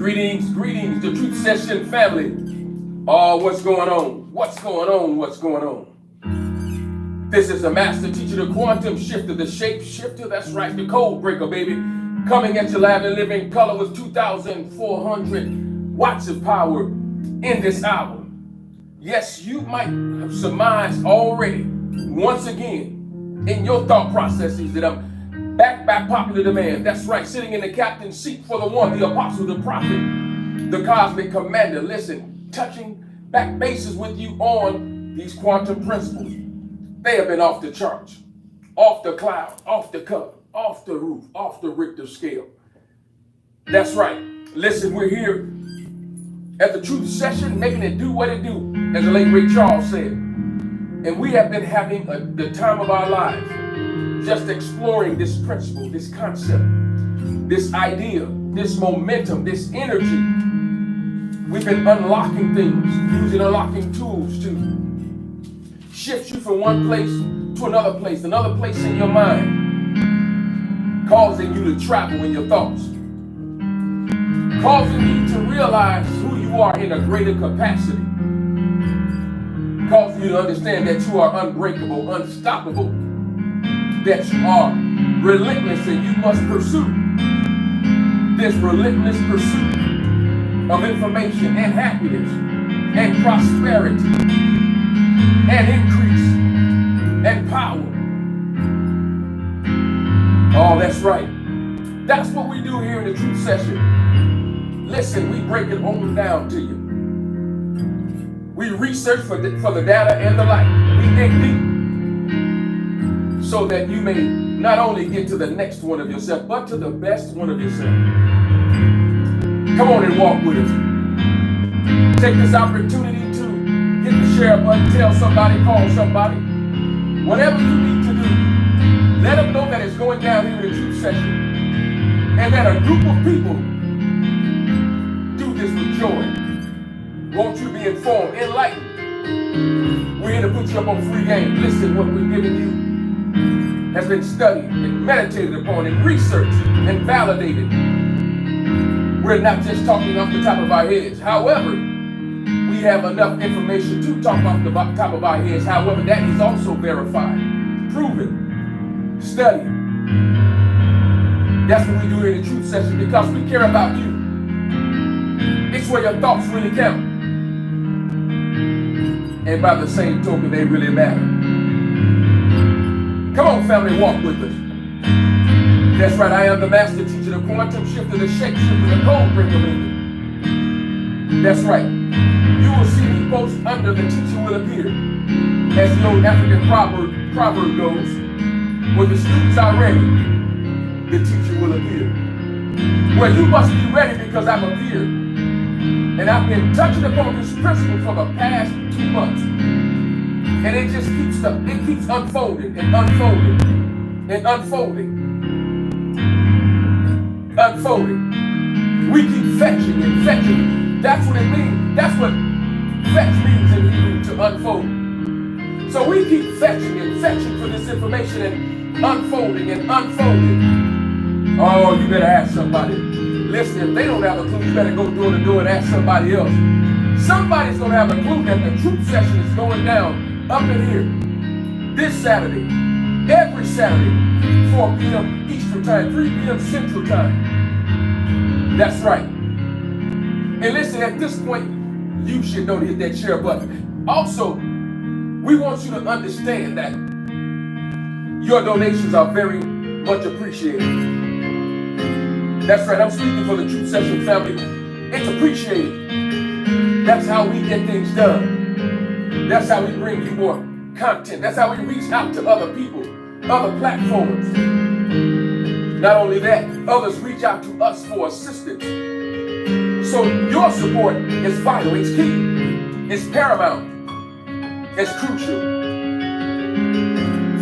Greetings, the Truth Session family. Oh, what's going on? What's going on? This is the master teacher, the quantum shifter, the shape shifter. That's right, the code breaker, baby. Coming at you live and living color with 2,400 watts of power in this hour. Yes, you might have surmised already, once again, in your thought processes that I'm back by popular demand. That's right, sitting in the captain's seat for the one, the apostle, the prophet, the cosmic commander. Listen, touching back bases with you on these quantum principles. They have been off the charts, off the cloud, off the cup, off the roof, off the Richter scale. That's right. Listen, we're here at the Truth Session, making it do what it do, as the late Ray Charles said. And we have been having the time of our lives, just exploring this principle, this concept, this idea, this momentum, this energy. We've been unlocking things, using unlocking tools to shift you from one place to another place in your mind, causing you to travel in your thoughts, causing you to realize who you are in a greater capacity, causing you to understand that you are unbreakable, unstoppable, that you are relentless and you must pursue this relentless pursuit of information and happiness and prosperity and increase and power. Oh, that's right. That's what we do here in the Truth Session. Listen, we break it on down to you. We research for the data and the light. We dig deep, so that you may not only get to the next one of yourself, but to the best one of yourself. Come on and walk with us. Take this opportunity to hit the share button, tell somebody, call somebody. Whatever you need to do, let them know that it's going down here in the Truth Session, and that a group of people do this with joy. Want you to be informed, enlightened. We're here to put you up on free game. Listen, what we're giving you has been studied and meditated upon and researched and validated. We're not just talking off the top of our heads. However, we have enough information to talk off the top of our heads. However, that is also verified, proven, studied. That's what we do here in the Truth Session, because we care about you. It's where your thoughts really count. And by the same token, they really matter. Come on, family, walk with us. That's right, I am the master teacher, the quantum shifter, the shape shifter, the code breaker. That's right. You will see me post under the teacher will appear. As the old African proverb goes, when the students are ready, the teacher will appear. Well, you must be ready, because I've appeared. And I've been touching upon this principle for the past 2 months. And it just keeps unfolding and unfolding and unfolding. Unfolding. We keep fetching and fetching. That's what it means. That's what fetch means in Hebrew, to unfold. So we keep fetching and fetching for this information and unfolding and unfolding. Oh, you better ask somebody. Listen, if they don't have a clue, you better go door to door and ask somebody else. Somebody's going to have a clue that the Truth Session is going down up in here this Saturday, every Saturday, 4 p.m. Eastern Time, 3 p.m. Central Time. That's right. And listen, at this point, you should know to hit that share button. Also, we want you to understand that your donations are very much appreciated. That's right, I'm speaking for the Truth Session family. It's appreciated. That's how we get things done. That's how we bring you more content. That's how we reach out to other people, other platforms. Not only that, others reach out to us for assistance. So your support is vital, it's key, it's paramount, it's crucial.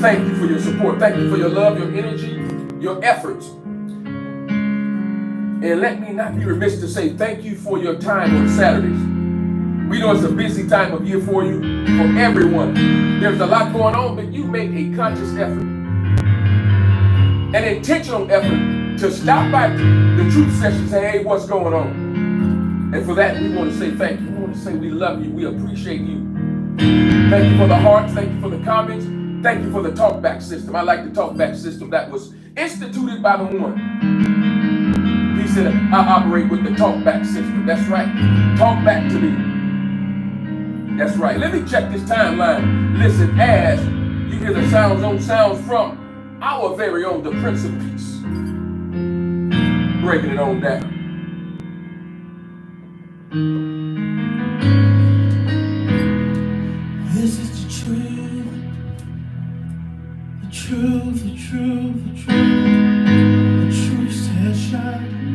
Thank you for your support. Thank you for your love, your energy, your efforts. And let me not be remiss to say thank you for your time on Saturdays. We know it's a busy time of year for you, for everyone. There's a lot going on, but you make a conscious effort, an intentional effort to stop by the Truth Session and say, hey, what's going on? And for that, we want to say thank you. We want to say we love you. We appreciate you. Thank you for the hearts. Thank you for the comments. Thank you for the talkback system. I like the talkback system that was instituted by the one. He said, I operate with the talkback system. That's right. Talk back to me. That's right. Let me check this timeline. Listen, as you hear the sounds on sounds from our very own, the Prince of Peace. Breaking it on down. This is the truth, the truth, the truth, the truth, the truth session.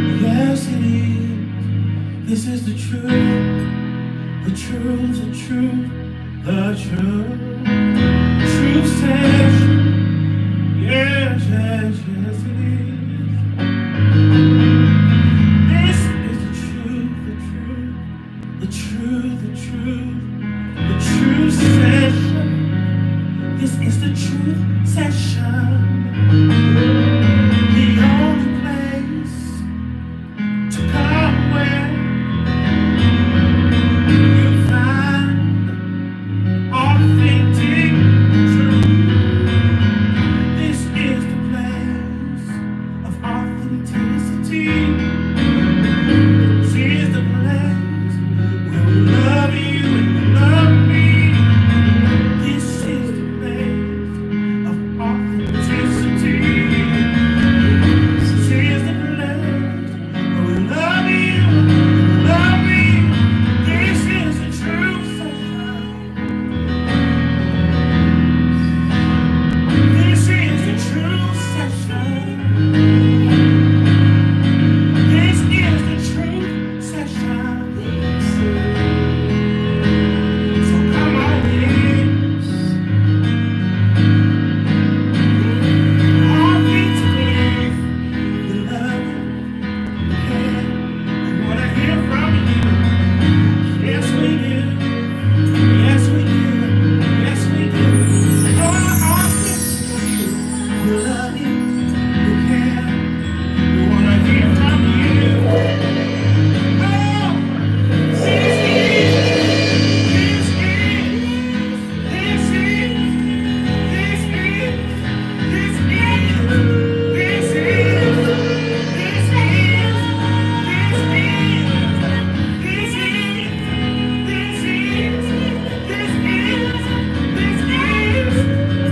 Yes, it is. This is the truth, the truth, the truth, the truth, truth session. Yes, yes, yes, it is. This is the truth, the truth, the truth, the truth, the truth session. This is the truth session. The only place to come where you'll find authentic truth. This is the place of authenticity. This is the place where we love you and you love me. This is the place of authenticity. This is the place where we love you and you love me. This is the truth session. This is the truth session. This is the truth session. So come on in. Authentically, we love you. We care. We want to hear from you. Yes, we do. Yes, we do. Yes, we do. Authentically, we love you. We care. We want to hear from you. Oh, this is, this is, this is, this is, this is, this is,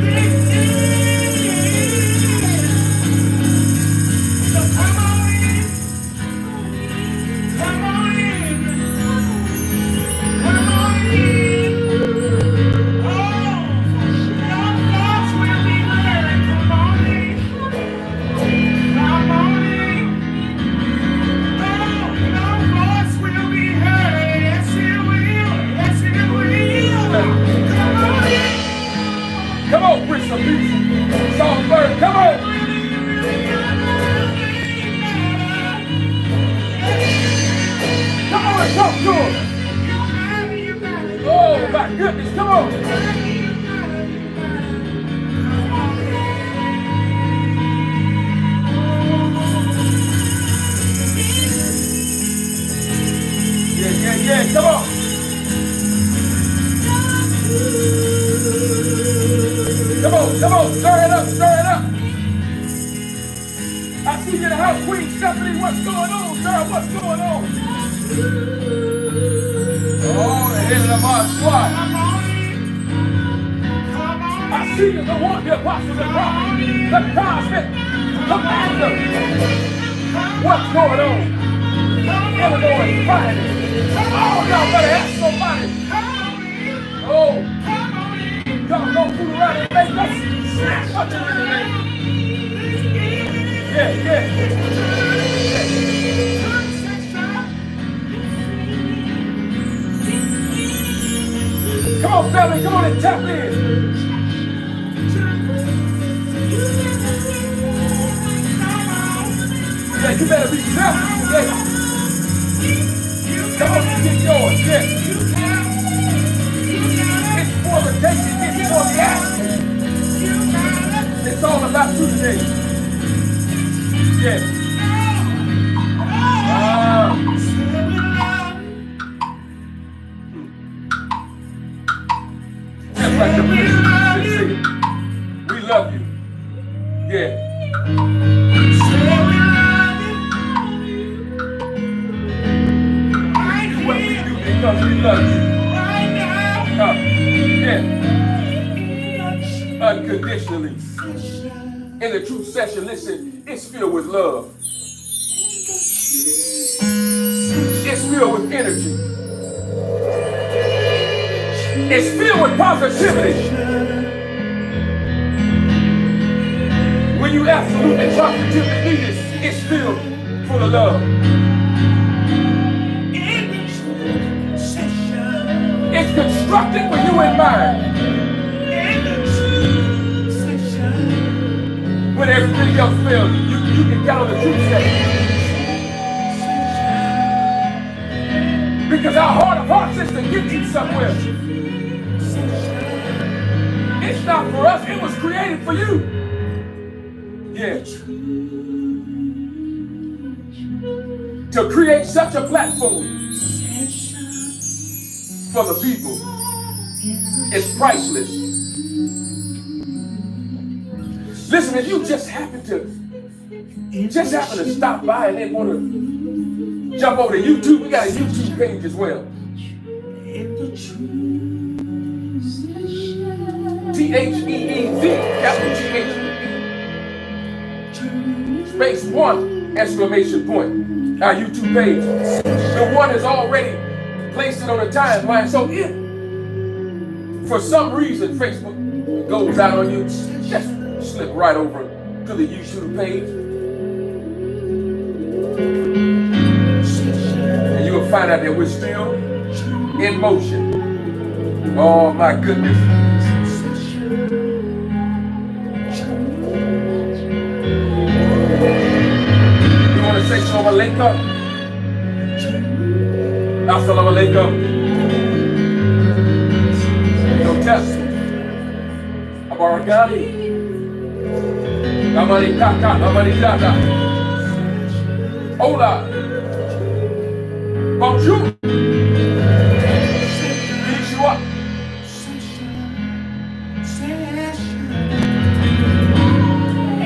this is, So come on in, come on in, come on in. Oh, your thoughts will be heard. Come on in, come on in. Oh, your voice will be heard. Yes, it will. Yes, it will. Come on in. Come on, Prince of Peace. Songbird, come on. Come on and talk to him. Oh, my goodness, come on. Yeah, come on. Come on, stir it up, stir it up. I see you in the house, Queen Stephanie. What's going on, girl? What's going on? Oh, the head of the Mod Squad. I see you, the one, the apostle, the prophet, the cosmic commander. What's going on? Illinois finest. Oh, y'all better ask somebody. Oh, y'all go fool around and make us snatch up in the name. Yeah. Come on, family, come on and tap in. Yeah, you better be careful. Yeah. Come on and get yours. Yeah. It's for the taking, it's for the action. It's all about you today. Yeah. because we love you. Right now. Yeah, Touch unconditionally. session. In the truth session, listen, it's filled with love. It's filled with energy. It's filled with positivity. When you absolutely positively need it, it's filled full of love. It's constructed with you in mind. When everything else fails, you can count on the truth session. Because our heart of hearts is to get you somewhere. It's not for us, it was created for you. Yeah. To create such a platform for the people. It's priceless. Listen, if you just happen to stop by and then want to jump over to YouTube, we got a YouTube page as well. THEED, capital THEED, space 1, exclamation point. Our YouTube page. The one is already placed it on the timeline. So if for some reason Facebook goes out on you, just slip right over to the YouTube page. And you will find out that we're still in motion. Oh my goodness. You want to say Shalom Aleichem? Assalamu Alaikum. No test. Abaragani. Amani kaka, amani dada. Hola. Bonjour. Konnichiwa.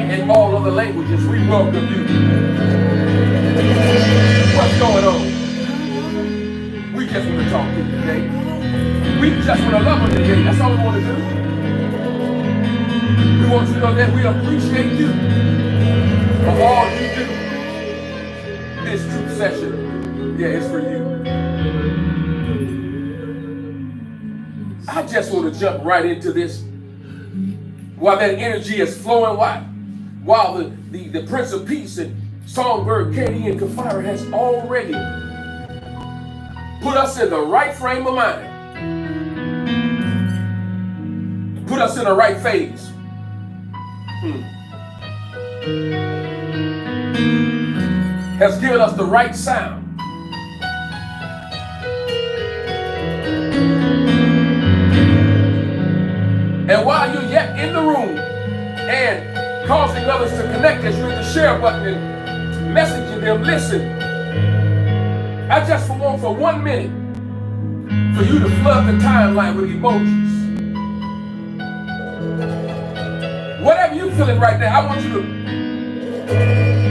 In all other languages, we welcome you. What's going on? We just want to talk to you today. We just want to love you today. That's all we want to do. We want you to know that we appreciate you for all you do. This truth session, yeah, it's for you. I just want to jump right into this while that energy is flowing, while the Prince of Peace and Songbird, Katie, and Kafira has already put us in the right frame of mind. Put us in the right phase. Has given us the right sound. And while you're yet in the room and causing others to connect as you hit the share button and messaging them, listen. I just want for 1 minute for you to flood the timeline with emojis. Whatever you're feeling right now, I want you to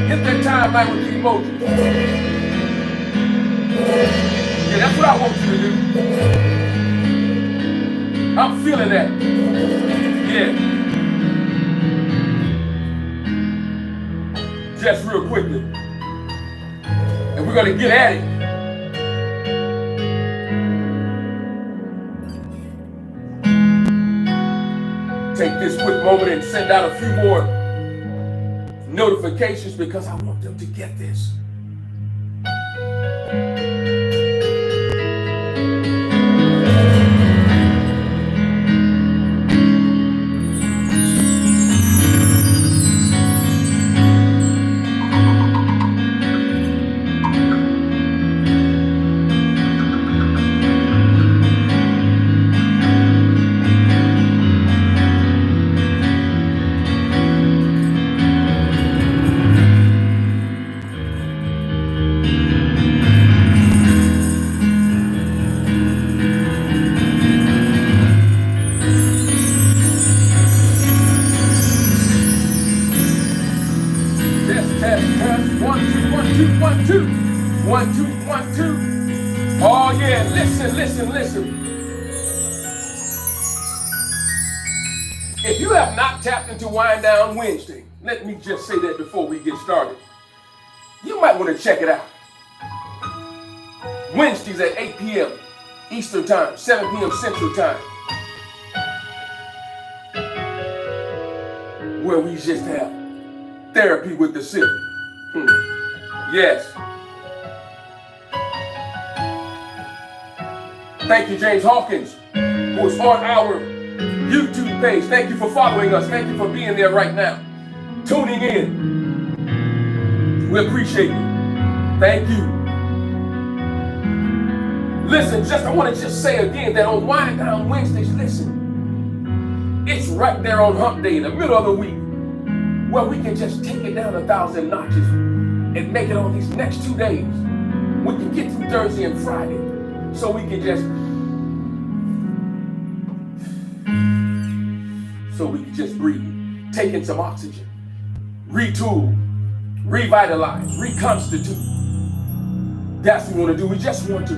hit that timeline with the emojis. Yeah, that's what I want you to do. I'm feeling that. Yeah. Just real quickly. And we're going to get at it. Take this quick moment and send out a few more notifications because I want them to get this. Test, test, 1 2 1 2 1 2 1 2 1 2. Oh yeah, listen, listen, listen. If you have not tapped into Wind Down Wednesday, let me just say that before we get started. You might want to check it out. Wednesdays at 8 p.m. Eastern Time, 7 p.m. Central Time, where we just have therapy with the sick. Yes. Thank you, James Hawkins, who is on our YouTube page. Thank you for following us. Thank you for being there right now, tuning in. We appreciate you. Thank you. Listen, I want to just say again that on Wind Down Wednesdays, listen, it's right there on Hump Day in the middle of the week where we can just take it down 1,000 notches and make it on these next 2 days. We can get through Thursday and Friday so we can just breathe, take in some oxygen, retool, revitalize, reconstitute. That's what we want to do. We just want to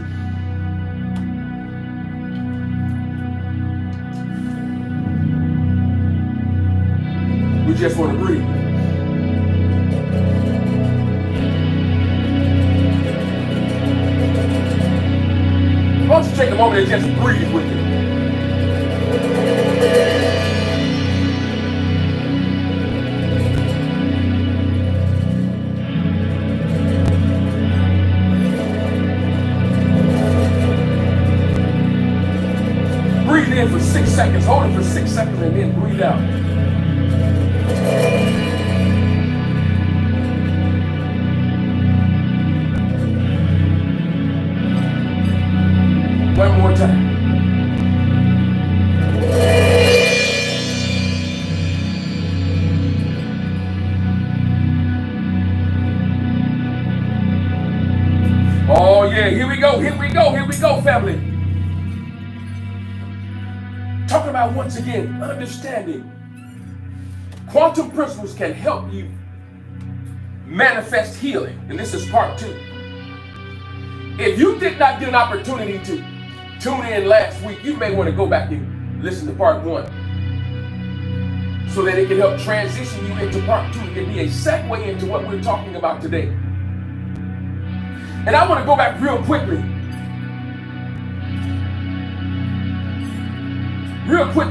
breathe. Why don't you take a moment and just breathe with me? Breathe in for 6 seconds, hold it for 6 seconds, and then breathe out. One more time. Oh yeah, here we go, family. Talking about, once again, understanding. Quantum principles can help you manifest healing. And this is part 2. If you did not get an opportunity to tune in last week, you may want to go back and listen to part 1 so that it can help transition you into part 2. It can be a segue into what we're talking about today. And I want to go back real quickly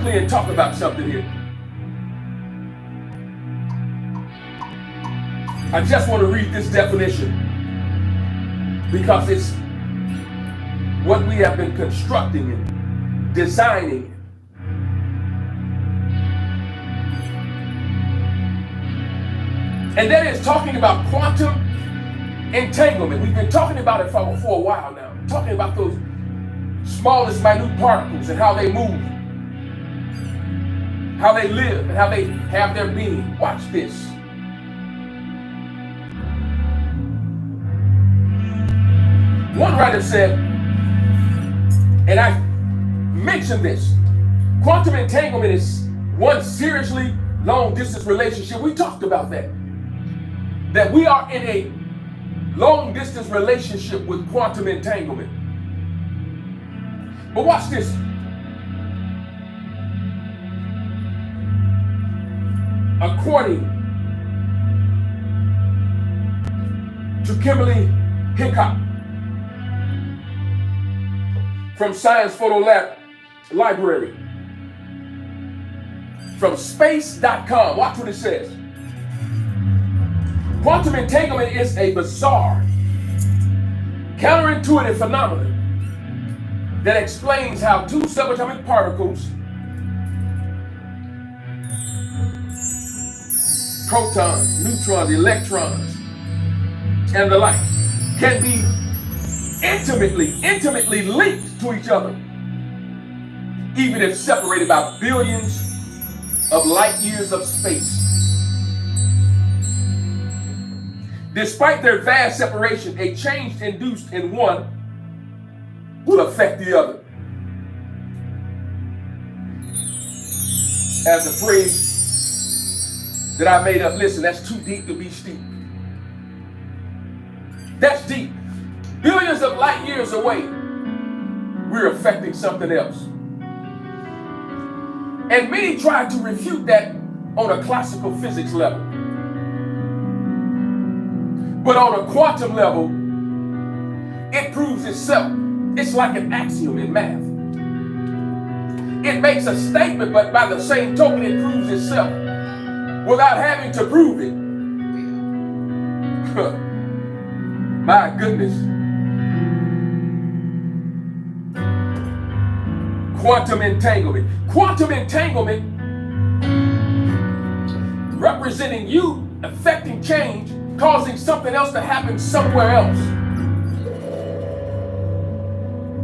and talk about something here. I just want to read this definition because it's what we have been constructing and designing. And that is talking about quantum entanglement. We've been talking about it for a while now. Talking about those smallest minute particles and how they move, how they live, and how they have their being. Watch this. One writer said, and I mentioned this, quantum entanglement is one seriously long-distance relationship. We talked about that. That we are in a long-distance relationship with quantum entanglement. But watch this. According to Kimberly Hickok from Science Photo Library, from space.com, watch what it says. Quantum entanglement is a bizarre, counterintuitive phenomenon that explains how two subatomic particles, protons, neutrons, electrons, and the like, can be intimately linked to each other, even if separated by billions of light years of space. Despite their vast separation, a change induced in one will affect the other. As a phrase that I made up, listen, that's too deep to be steep. That's deep. billions of light years away, we're affecting something else. And many try to refute that on a classical physics level. But on a quantum level, it proves itself. It's like an axiom in math. It makes a statement, but by the same token, it proves itself without having to prove it. My goodness. Quantum entanglement. Quantum entanglement representing you affecting change, causing something else to happen somewhere else.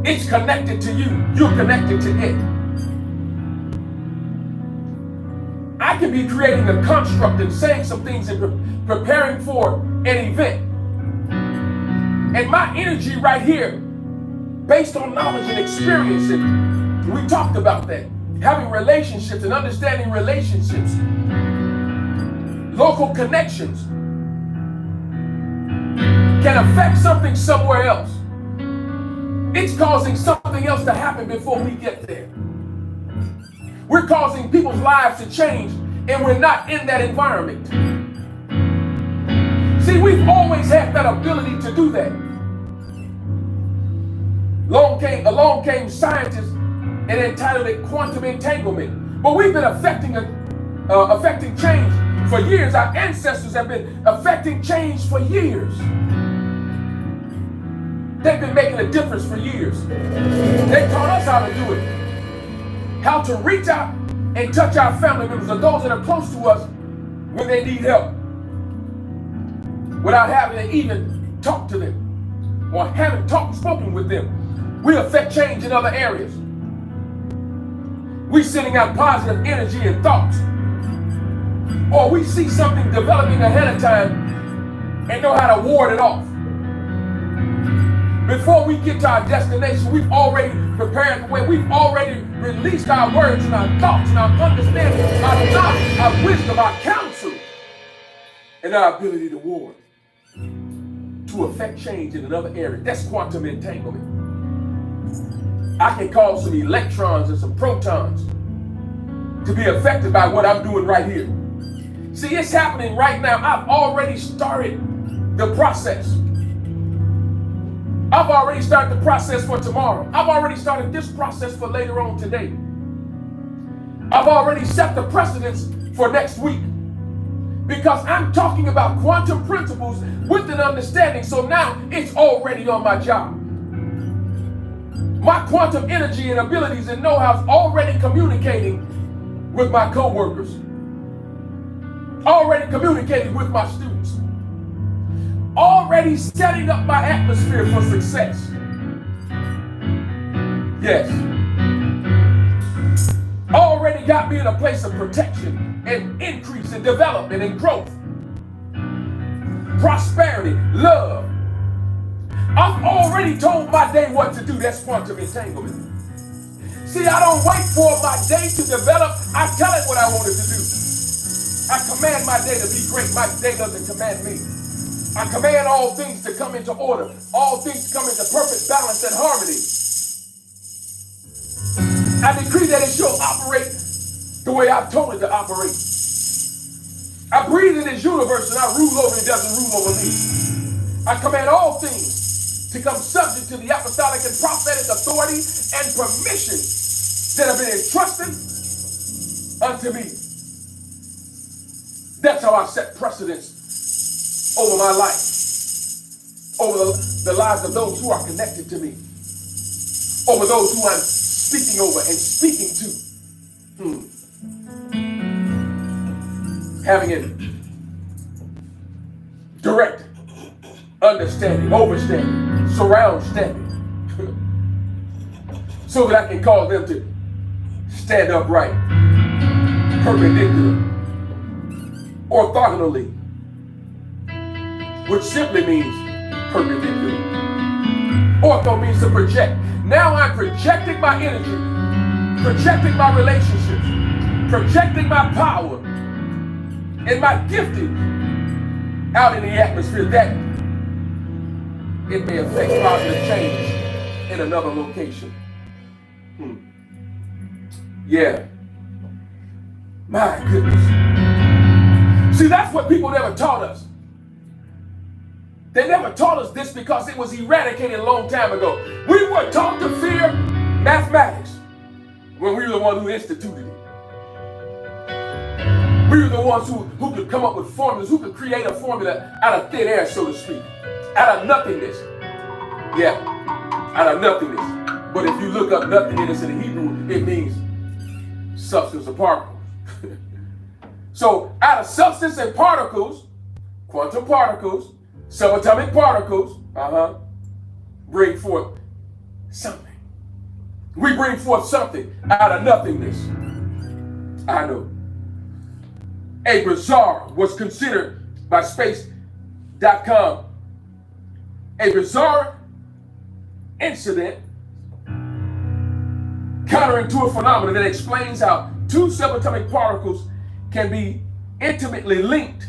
It's connected to you. You're connected to it. I can be creating a construct and saying some things and preparing for an event. And my energy right here, based on knowledge and experience, and we talked about that, having relationships and understanding relationships, local connections, can affect something somewhere else. It's causing something else to happen before we get there. We're causing people's lives to change, and we're not in that environment. See, we've always had that ability to do that. Along came scientists and entitled it quantum entanglement. But we've been affecting change for years. Our ancestors have been affecting change for years. They've been making a difference for years. They taught us how to do it. How to reach out and touch our family members or those that are close to us when they need help, without having to even talk to them or having spoken with them. We affect change in other areas. We're sending out positive energy and thoughts. Or we see something developing ahead of time and know how to ward it off. Before we get to our destination, we've already prepared the way. We've already released our words and our thoughts and our understanding, our knowledge, our wisdom, our counsel, and our ability to ward, to affect change in another area. That's quantum entanglement. I can cause some electrons and some protons to be affected by what I'm doing right here. See, it's happening right now. I've already started the process. I've already started the process for tomorrow. I've already started this process for later on today. I've already set the precedence for next week because I'm talking about quantum principles with an understanding. So now it's already on my job. My quantum energy and abilities and know-how is already communicating with my co-workers, already communicating with my students, already setting up my atmosphere for success. Yes. Already got me in a place of protection and increase and development and growth, prosperity, love. I've already told my day what to do. That's quantum entanglement. See, I don't wait for my day to develop. I tell it what I want it to do. I command my day to be great. My day doesn't command me. I command all things to come into order. All things to come into perfect balance and harmony. I decree that it shall operate the way I've told it to operate. I breathe in this universe and I rule over it. It doesn't rule over me. I command all things to come subject to the apostolic and prophetic authority and permission that have been entrusted unto me. That's how I set precedence over my life, over the lives of those who are connected to me, over those who I'm speaking over and speaking to. Having a direct understanding, overstanding, surround standing, so that I can cause them to stand upright, perpendicular, orthogonally, which simply means perpendicular. Ortho means to project. Now I'm projecting my energy, projecting my relationships, projecting my power and my gifting out in the atmosphere that it may affect positive change in another location. Yeah. My goodness. See, that's what people never taught us. They never taught us this because it was eradicated a long time ago. We were taught to fear mathematics when we were the ones who instituted it. We were the ones who could come up with formulas, who could create a formula out of thin air, so to speak, out of nothingness. Yeah, out of nothingness. But if you look up nothingness in the Hebrew, it means substance or particles. So out of substance and particles, quantum particles, subatomic particles, bring forth something. We bring forth something out of nothingness. I know. A bizarre was considered by space.com a bizarre incident counterintuitive phenomenon that explains how two subatomic particles can be intimately linked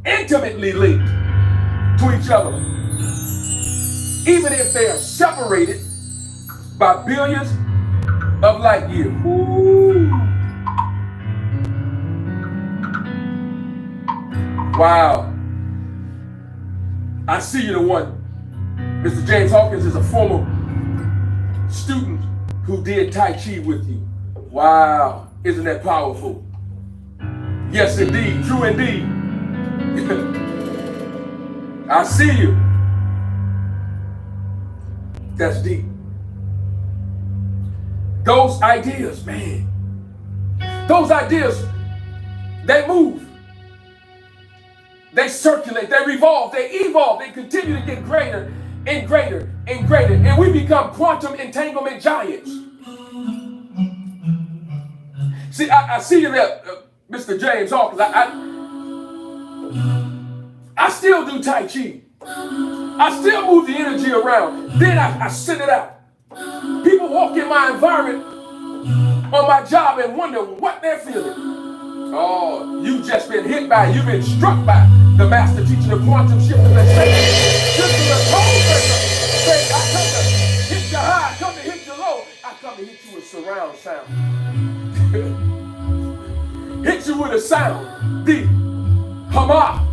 to each other, even if they are separated by billions of light years. Ooh. Wow. I see you the one. Mr. James Hawkins is a former student who did Tai Chi with you. Wow. Isn't that powerful? Yes, indeed. True indeed. I see you. That's deep. Those ideas, man. Those ideas, they move. They circulate, they revolve, they evolve, they continue to get greater and greater and greater. And we become quantum entanglement giants. See, I see you there, Mr. James Hawkins. I still do Tai Chi. I still move the energy around. Then I send it out. People walk in my environment on my job and wonder what they're feeling. Oh, you've just been hit by, you've been struck by the master teacher, the quantum shift of the state. This is a cold breaker. Say, I come to hit you high, I come to hit you low, I come to hit you with surround sound. Hit you with a sound, the Hama.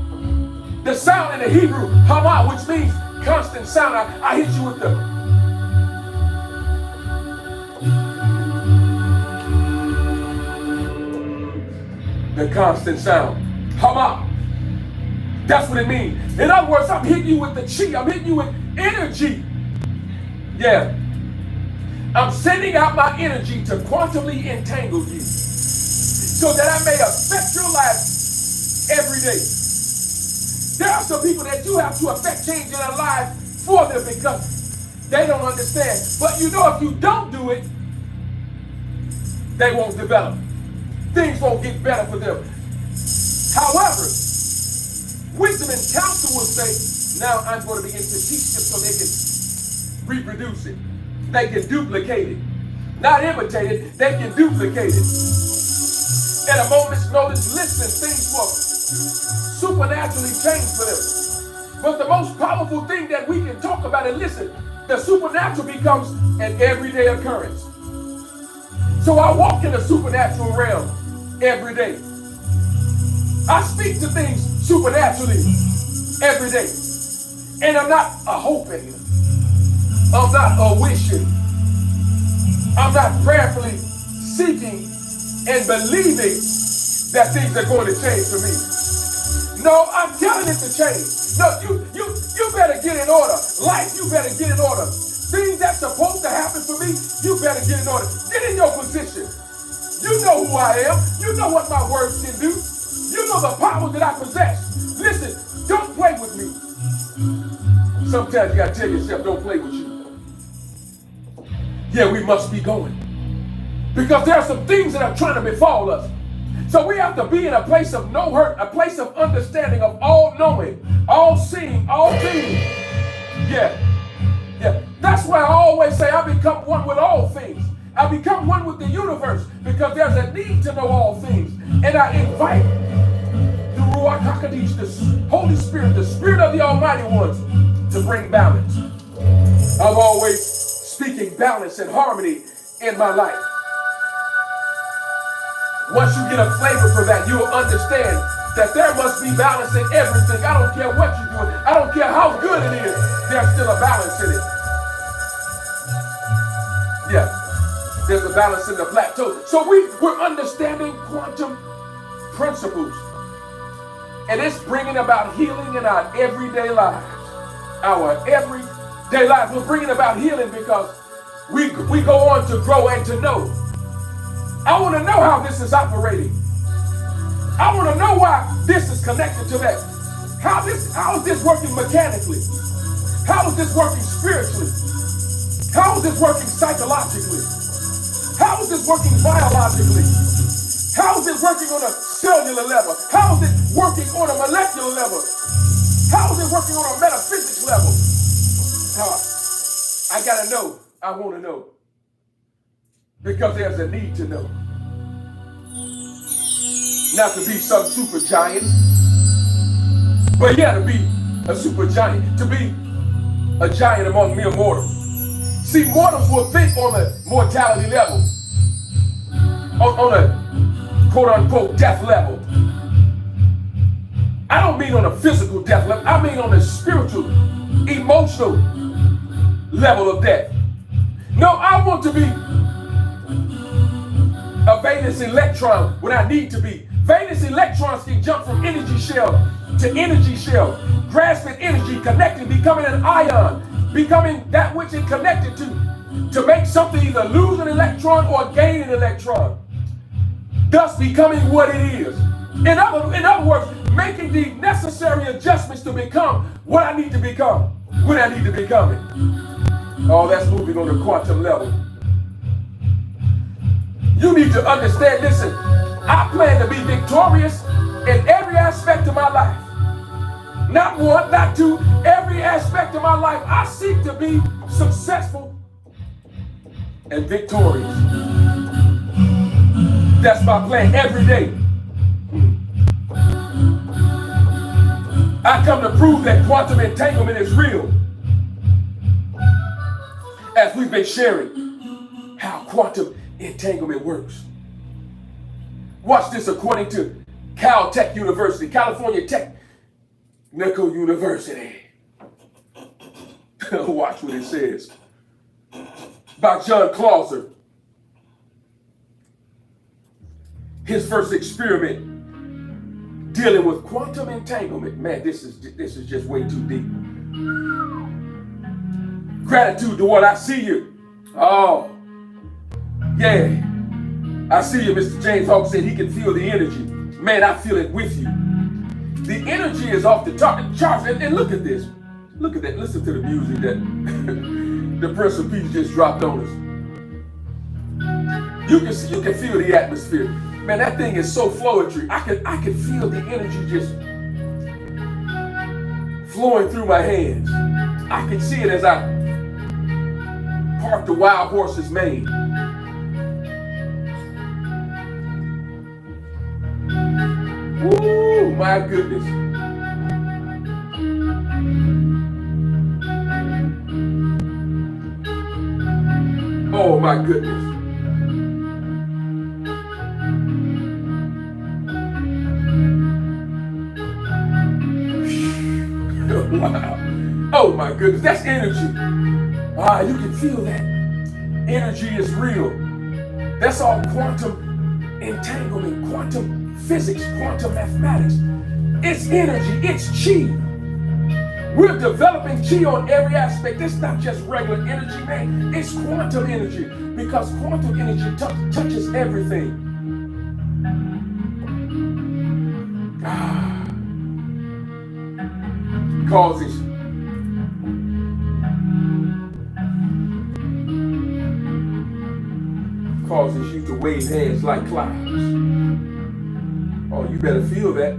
The sound in the Hebrew, Hama, which means constant sound. I hit you with the constant sound. Hama. That's what it means. In other words, I'm hitting you with the chi. I'm hitting you with energy. Yeah. I'm sending out my energy to quantumly entangle you so that I may affect your life every day. There are some people that you have to affect change in their lives for them because they don't understand. But you know, if you don't do it, they won't develop. Things won't get better for them. However, wisdom and counsel will say, now I'm going to begin to teach them so they can reproduce it. They can duplicate it. Not imitate it, they can duplicate it. At a moment's notice, listen, things will supernaturally change for them. But the most powerful thing that we can talk about and listen, the supernatural becomes an everyday occurrence. So I walk in the supernatural realm every day. I speak to things supernaturally every day. And I'm not a hoping. I'm not a wishing. I'm not prayerfully seeking and believing that things are going to change for me. No, I'm telling it to change. No, you better get in order. Life, you better get in order. Things that's supposed to happen for me, you better get in order. Get in your position. You know who I am. You know what my words can do. You know the power that I possess. Listen, don't play with me. Sometimes you gotta tell yourself, don't play with you. Yeah, we must be going. Because there are some things that are trying to befall us. So we have to be in a place of no hurt, a place of understanding, of all knowing, all seeing, all being. Yeah. That's why I always say I become one with all things. I become one with the universe because there's a need to know all things. And I invite the Ruach HaKodesh, the Holy Spirit, the Spirit of the Almighty Ones, to bring balance. I'm always speaking balance and harmony in my life. Once you get a flavor for that, you'll understand that there must be balance in everything. I don't care what you're doing. I don't care how good it is. There's still a balance in it. Yeah, there's a balance in the plateau. So we're understanding quantum principles. And it's bringing about healing in our everyday lives. Our everyday lives. We're bringing about healing because we go on to grow and to know. I want to know how this is operating. I want to know why this is connected to that. How is this working mechanically? How is this working spiritually? How is this working psychologically? How is this working biologically? How is it working on a cellular level? How is it working on a molecular level? How is it working on a metaphysics level? I gotta know. I want to know. Because there's a need to know. Not to be some super giant, but yeah, to be a super giant, to be a giant among mere mortals. See, mortals will think on a mortality level, on a quote-unquote death level. I don't mean on a physical death level, I mean on a spiritual, emotional level of death. No, I want to be a Venus electron when I need to be. Venus electrons can jump from energy shell to energy shell, grasping energy, connecting, becoming an ion, becoming that which it connected to make something either lose an electron or gain an electron, thus becoming what it is. In other words, making the necessary adjustments to become what I need to become, when I need to become it. Oh, that's moving on the quantum level. You need to understand, listen, I plan to be victorious in every aspect of my life. Not one, not two, every aspect of my life. I seek to be successful and victorious. That's my plan every day. I come to prove that quantum entanglement is real. As we've been sharing how quantum entanglement works. Watch this according to Caltech University, California Technical University. Watch what it says. By John Clauser. His first experiment dealing with quantum entanglement. Man, this is just way too deep. Gratitude to what I see you. Oh, yeah. I see you, Mr. James Hawk said he can feel the energy. Man, I feel it with you. The energy is off the charts. And look at this. Look at that. Listen to the music that the Prince of Peace just dropped on us. You can feel the atmosphere. Man, that thing is so flowetry. I can feel the energy just flowing through my hands. I can see it as I park the wild horse's mane. Ooh, my goodness. Oh, my goodness. Wow. Oh, my goodness. That's energy. You can feel that. Energy is real. That's all quantum entanglement, quantum physics, quantum mathematics. It's energy, it's chi. We're developing chi on every aspect. It's not just regular energy, man. It's quantum energy because quantum energy touches everything. Causes you to wave hands like clouds. Oh, you better feel that.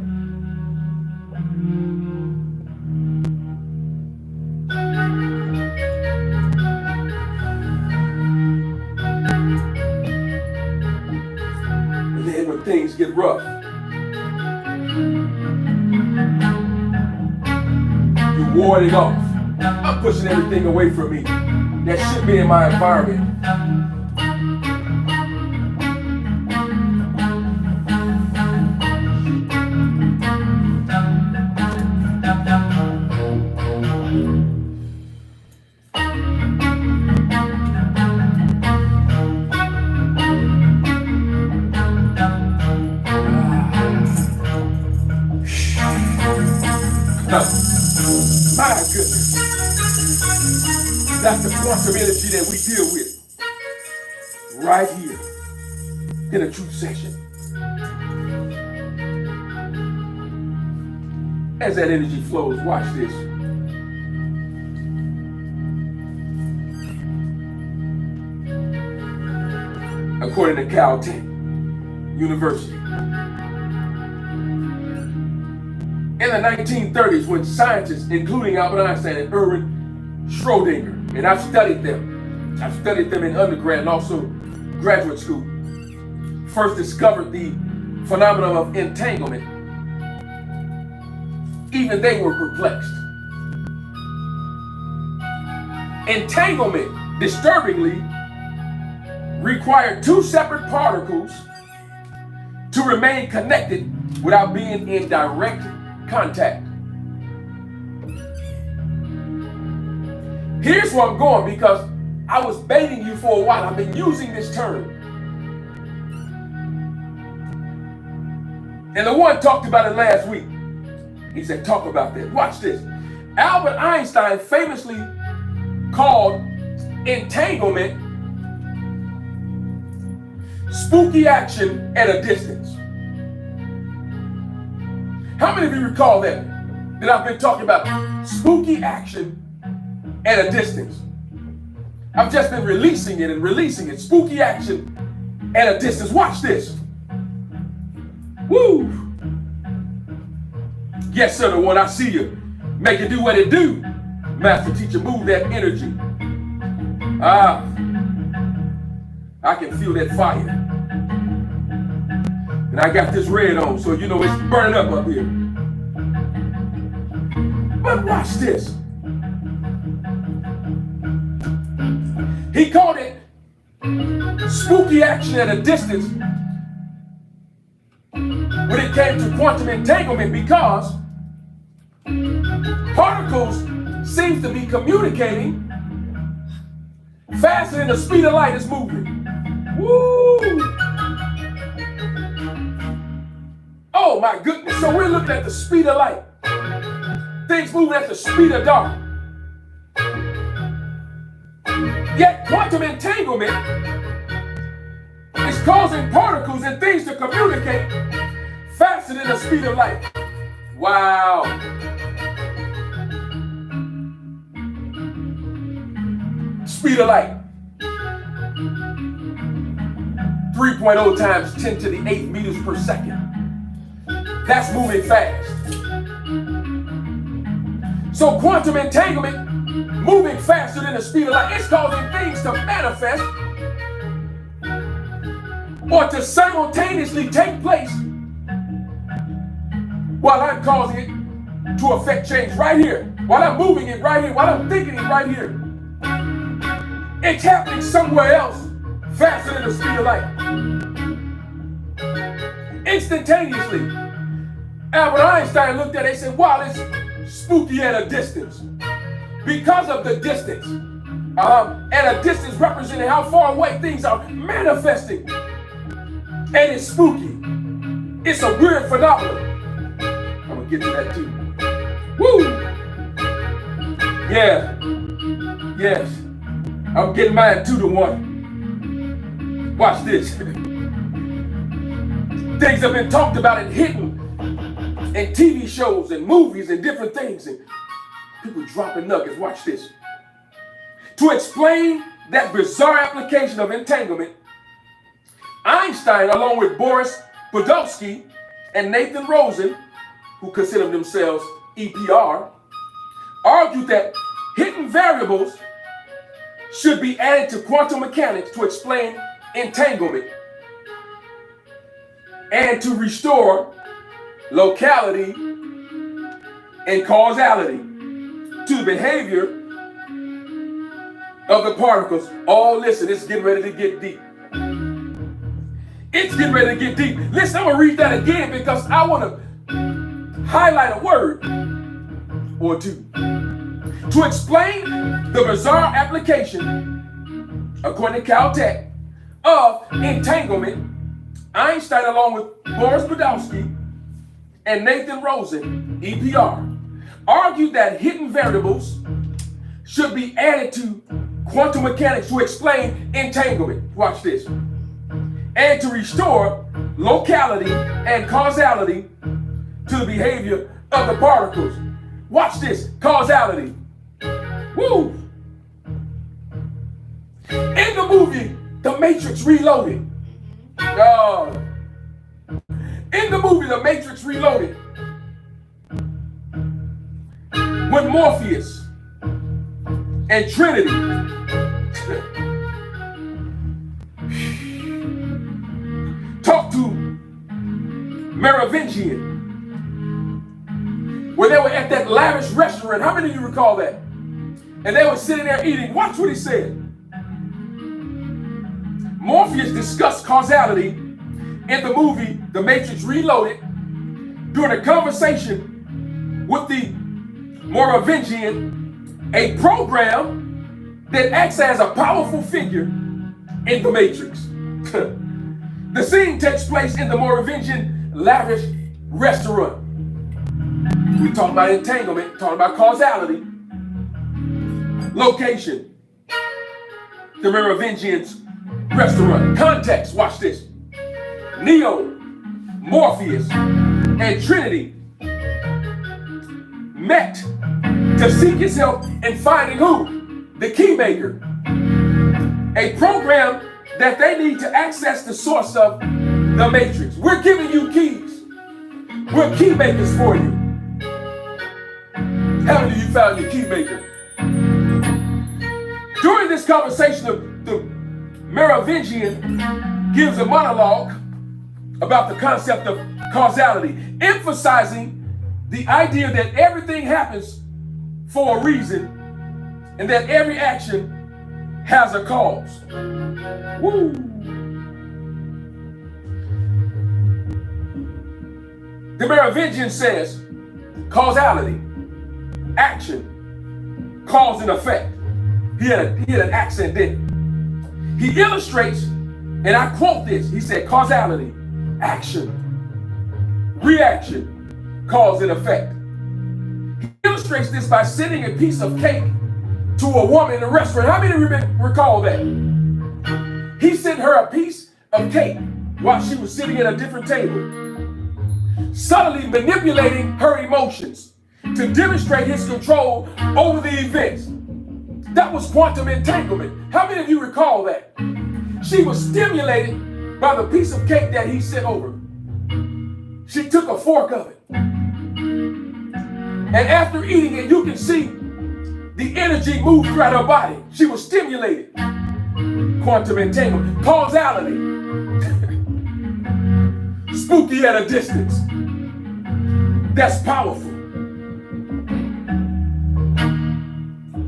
And then when things get rough, you ward it off. pushing everything away from me that should be in my environment. My goodness. That's the quantum energy that we deal with right here in a truth session. As that energy flows, watch this. According to Caltech University, in the 1930s, when scientists, including Albert Einstein and Erwin Schrödinger, and I've studied them in undergrad and also graduate school, first discovered the phenomenon of entanglement, even they were perplexed. Entanglement, disturbingly, required two separate particles to remain connected without being in direct contact. Here's where I'm going, because I was baiting you for a while. I've been using this term. And the one talked about it last week. He said, talk about that. Watch this. Albert Einstein famously called entanglement spooky action at a distance. How many of you recall that I've been talking about spooky action at a distance? I've just been releasing it, spooky action at a distance. Watch this. Woo! Yes, sir, the one. I see you. Make it do what it do. Master teacher, move that energy. I can feel that fire. And I got this red on, so you know it's burning up here. But watch this. He called it spooky action at a distance when it came to quantum entanglement, because particles seem to be communicating faster than the speed of light is moving. Woo! Oh my goodness, so we're looking at the speed of light. Things moving at the speed of dark. Yet quantum entanglement is causing particles and things to communicate faster than the speed of light. Wow. Speed of light. 3.0 times 10 to the 8 meters per second. That's moving fast. So quantum entanglement, moving faster than the speed of light, it's causing things to manifest or to simultaneously take place while I'm causing it to affect change right here, while I'm moving it right here, while I'm thinking it right here. It's happening somewhere else faster than the speed of light. Instantaneously. Albert Einstein looked at it and said, wow, it's spooky at a distance. Because of the distance. At a distance representing how far away things are manifesting. And it's spooky. It's a weird phenomenon. I'm going to get to that too. Woo! Yeah. Yes. I'm getting mine 2-to-1. Watch this. Things have been talked about and hidden in TV shows and movies and different things, and people dropping nuggets. Watch this. To explain that bizarre application of entanglement, Einstein, along with Boris Podolsky and Nathan Rosen, who consider themselves EPR, argued that hidden variables should be added to quantum mechanics to explain entanglement and to restore locality and causality to the behavior of the particles. Oh, listen, it's getting ready to get deep. It's getting ready to get deep. Listen, I'm going to read that again because I want to highlight a word or two. To explain the bizarre application, according to Caltech, of entanglement, Einstein, along with Boris Podolsky and Nathan Rosen, EPR, argued that hidden variables should be added to quantum mechanics to explain entanglement. Watch this. And to restore locality and causality to the behavior of the particles. Watch this. Causality. Woo! In the movie, The Matrix Reloaded. In the movie, The Matrix Reloaded, when Morpheus and Trinity talked to Merovingian, where they were at that lavish restaurant. How many of you recall that? And they were sitting there eating. Watch what he said. Morpheus discussed causality in the movie The Matrix Reloaded during a conversation with the Merovingian, a program that acts as a powerful figure in the Matrix. The scene takes place in the Merovingian lavish restaurant. We talk about entanglement, talk about causality, location, the Merovingian's restaurant. Context, watch this. Neo, Morpheus, and Trinity met to seek his help in finding who? The Keymaker. A program that they need to access the source of the Matrix. We're giving you keys. We're key makers for you. How many of you found your key maker? During this conversation, the Merovingian gives a monologue about the concept of causality, emphasizing the idea that everything happens for a reason and that every action has a cause. Woo! The Merovingian says causality, action, cause and effect. He had an accent, didn't he? He illustrates, and I quote this, he said causality, action, reaction, cause and effect. He illustrates this by sending a piece of cake to a woman in a restaurant. How many recall that? He sent her a piece of cake while she was sitting at a different table, subtly manipulating her emotions to demonstrate his control over the events. That was quantum entanglement. How many of you recall that? She was stimulated by the piece of cake that he sent over. She took a fork of it. And after eating it, you can see the energy move throughout her body. She was stimulated. Quantum entanglement. Causality. Spooky at a distance. That's powerful.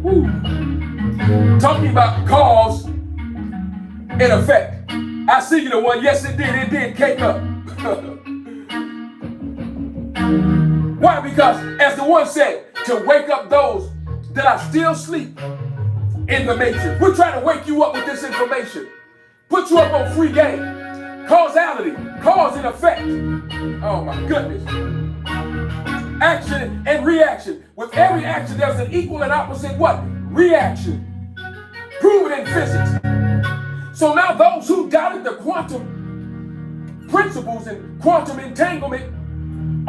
Woo. Talking about cause and effect. I see you the one. Yes, it did. It did cake up. Why? Because as the one said, to wake up those that are still asleep in the matrix. We're trying to wake you up with this information. Put you up on free game. Causality, cause and effect. Oh my goodness. Action and reaction. With every action, there's an equal and opposite what? Reaction. Proven in physics. So now those who doubted the quantum principles and quantum entanglement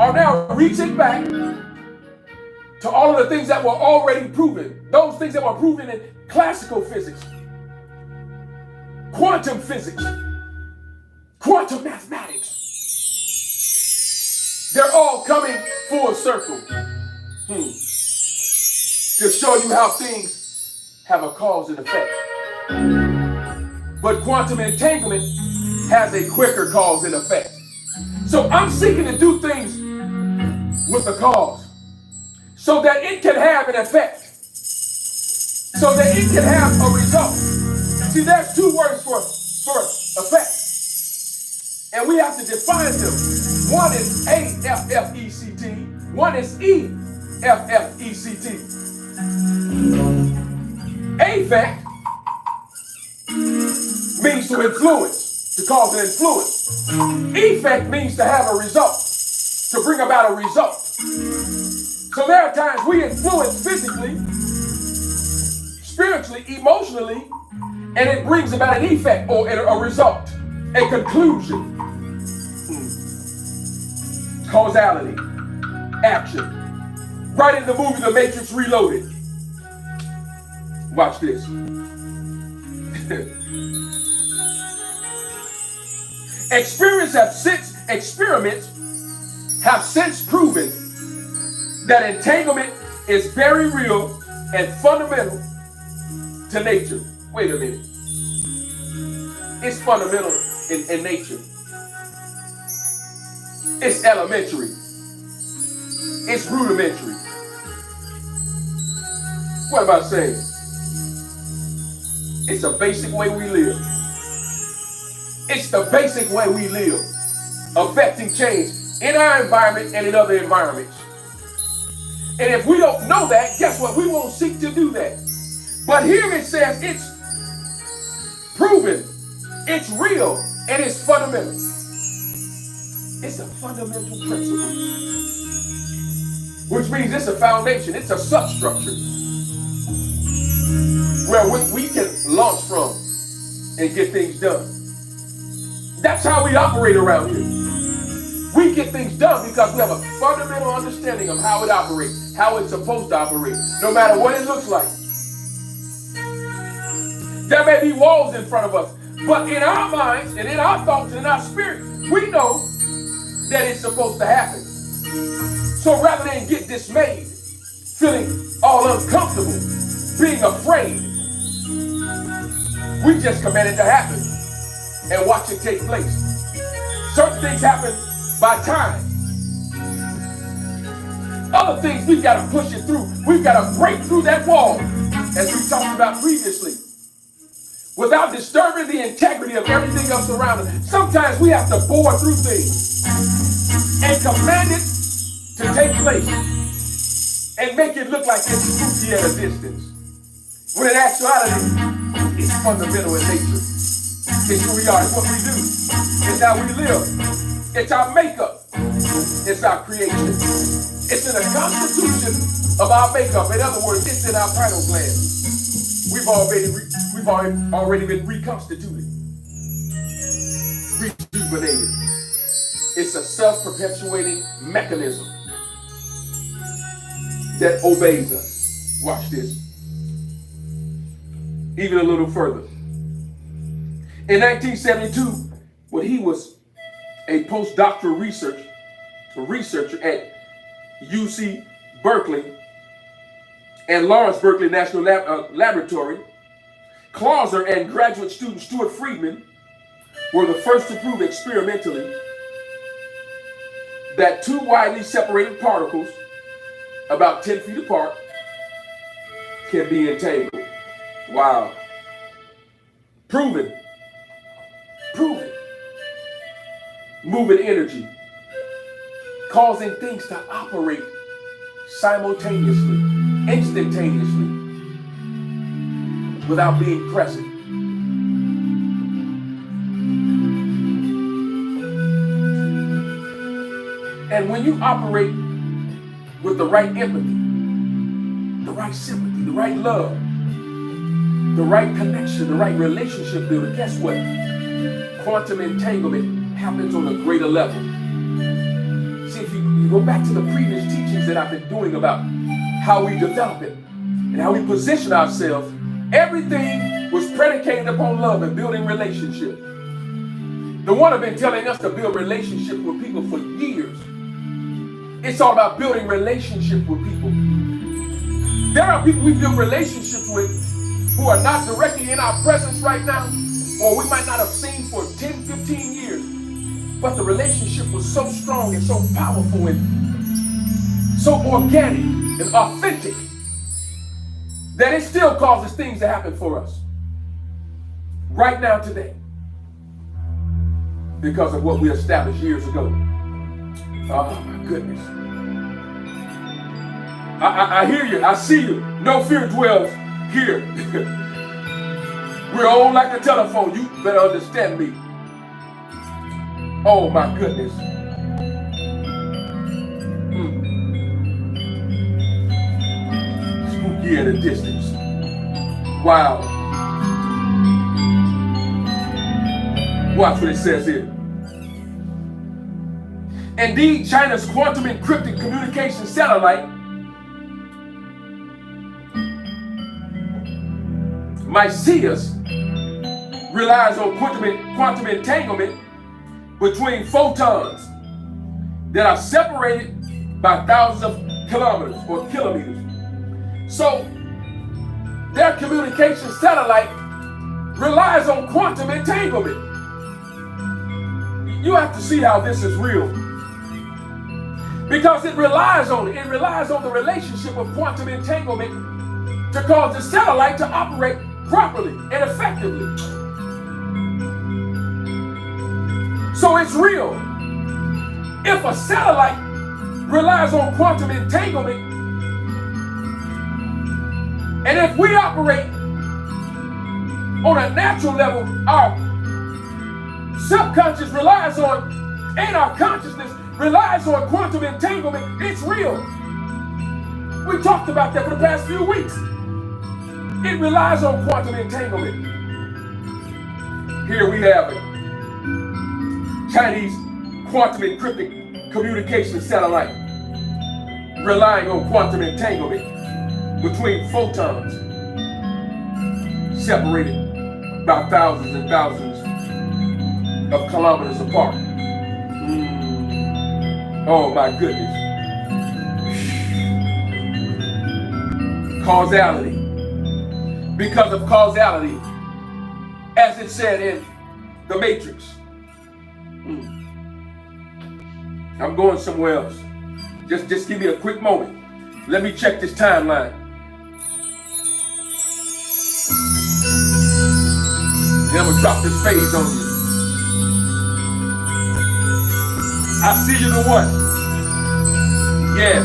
are now reaching back to all of the things that were already proven. Those things that were proven in classical physics, quantum physics, quantum mathematics. They're all coming full circle to show you how things have a cause and effect. But quantum entanglement has a quicker cause and effect. So I'm seeking to do things with a cause so that it can have an effect. so that it can have a result. See, there's two words for effect, and we have to define them. One is A-F-F-E-C-T, one is E-F-F-E-C-T. Affect means to influence, to cause an influence. Effect means to have a result, to bring about a result. So there are times we influence physically, spiritually, emotionally, and it brings about an effect or a result, a conclusion. Causality, action. Right in the movie The Matrix Reloaded. Watch this. Experiments have since proven that entanglement is very real and fundamental to nature. Wait a minute. It's fundamental in nature. It's elementary. It's rudimentary. What am I saying? It's a basic way we live. It's the basic way we live, affecting change in our environment and in other environments. And if we don't know that, guess what? We won't seek to do that. But here it says it's proven, it's real, and it's fundamental. It's a fundamental principle, which means it's a foundation, it's a substructure where we can launch from and get things done. That's how we operate around here. We get things done because we have a fundamental understanding of how it operates, how it's supposed to operate, no matter what it looks like. There may be walls in front of us, but in our minds and in our thoughts and in our spirit, we know that it's supposed to happen. So rather than get dismayed, feeling all uncomfortable, being afraid, we just command it to happen and watch it take place. Certain things happen by time. Other things we've got to push it through. We've got to break through that wall, as we talked about previously, without disturbing the integrity of everything else around us. Sometimes we have to bore through things and command it to take place and make it look like it's spooky at a distance, when in actuality, it's fundamental in nature. It's who we are, it's what we do, it's how we live, it's our makeup, it's our creation. It's in the constitution of our makeup. In other words, it's in our pineal gland. We've already been reconstituted, rejuvenated. It's a self-perpetuating mechanism that obeys us. Watch this. Even a little further. In 1972, when he was a postdoctoral researcher at UC Berkeley and Lawrence Berkeley National Laboratory, Clauser and graduate student Stuart Friedman were the first to prove experimentally that two widely separated particles, about 10 feet apart, can be entangled. Wow. Proven. Moving energy, causing things to operate simultaneously, instantaneously, without being present. And when you operate with the right empathy, the right sympathy, the right love, the right connection, the right relationship builder, guess what? Quantum entanglement happens on a greater level. See, if you go back to the previous teachings that I've been doing about how we develop it and how we position ourselves, everything was predicated upon love and building relationship. The one I've been telling us to build relationship with people for years. It's all about building relationship with people. There are people we build relationships with who are not directly in our presence right now, or we might not have seen for 10, 15 years. But the relationship was so strong and so powerful and so organic and authentic that it still causes things to happen for us right now today because of what we established years ago. Oh my goodness. I hear you. I see you. No fear dwells here. We're on like the telephone. You better understand me. Oh my goodness. Spooky at a distance. Wow. Watch what it says here. Indeed, China's quantum encrypted communication satellite Myceus relies on quantum entanglement between photons that are separated by thousands of kilometers or kilometers. So their communication satellite relies on quantum entanglement. You have to see how this is real. Because it relies on the relationship of quantum entanglement to cause the satellite to operate properly and effectively. So it's real. If a satellite relies on quantum entanglement, and if we operate on a natural level, our subconscious relies on, and our consciousness relies on quantum entanglement, it's real. We talked about that for the past few weeks. It relies on quantum entanglement. Here we have it. Chinese quantum encrypted communication satellite relying on quantum entanglement between photons separated by thousands and thousands of kilometers apart. Oh my goodness. Causality. Because of causality, as it said in The Matrix. I'm going somewhere else. Just give me a quick moment. Let me check this timeline. Then I'm gonna drop this phase on you. I see you the one. Yeah.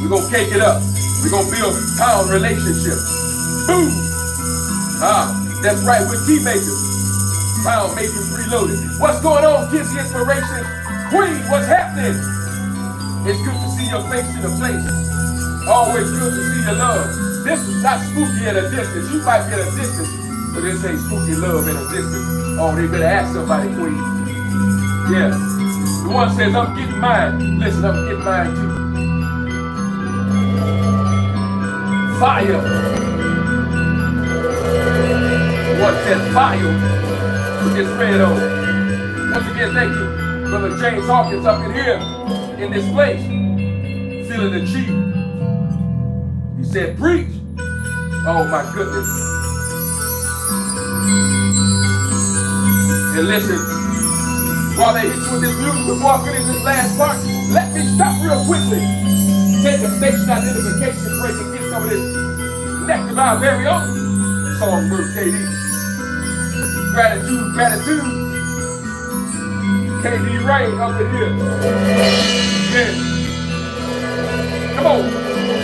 We're gonna cake it up. We're gonna build pound relationships. Boom! That's right, we're team makers. Pound makers reloaded. What's going on, Kizzy Inspiration? Queen, what's happening? It's good to see your face in the place. Always good to see your love. This is not spooky at a distance. You might be at a distance, but this ain't spooky love at a distance. Oh, they better ask somebody, Queen. Yeah. The one says, I'm getting mine. Listen, I'm getting mine too. Fire. One says fire with this red on. Once again, thank you, Brother James Hawkins up in here, in this place, feeling the G. He said, preach. Oh my goodness. And listen, while they hit you with this music before I finish this last part, let me stop real quickly. Take a station identification break and get some of this nectar by our very own Songbird KD. Gratitude, gratitude. KD Rain up in here. Yeah. Come on.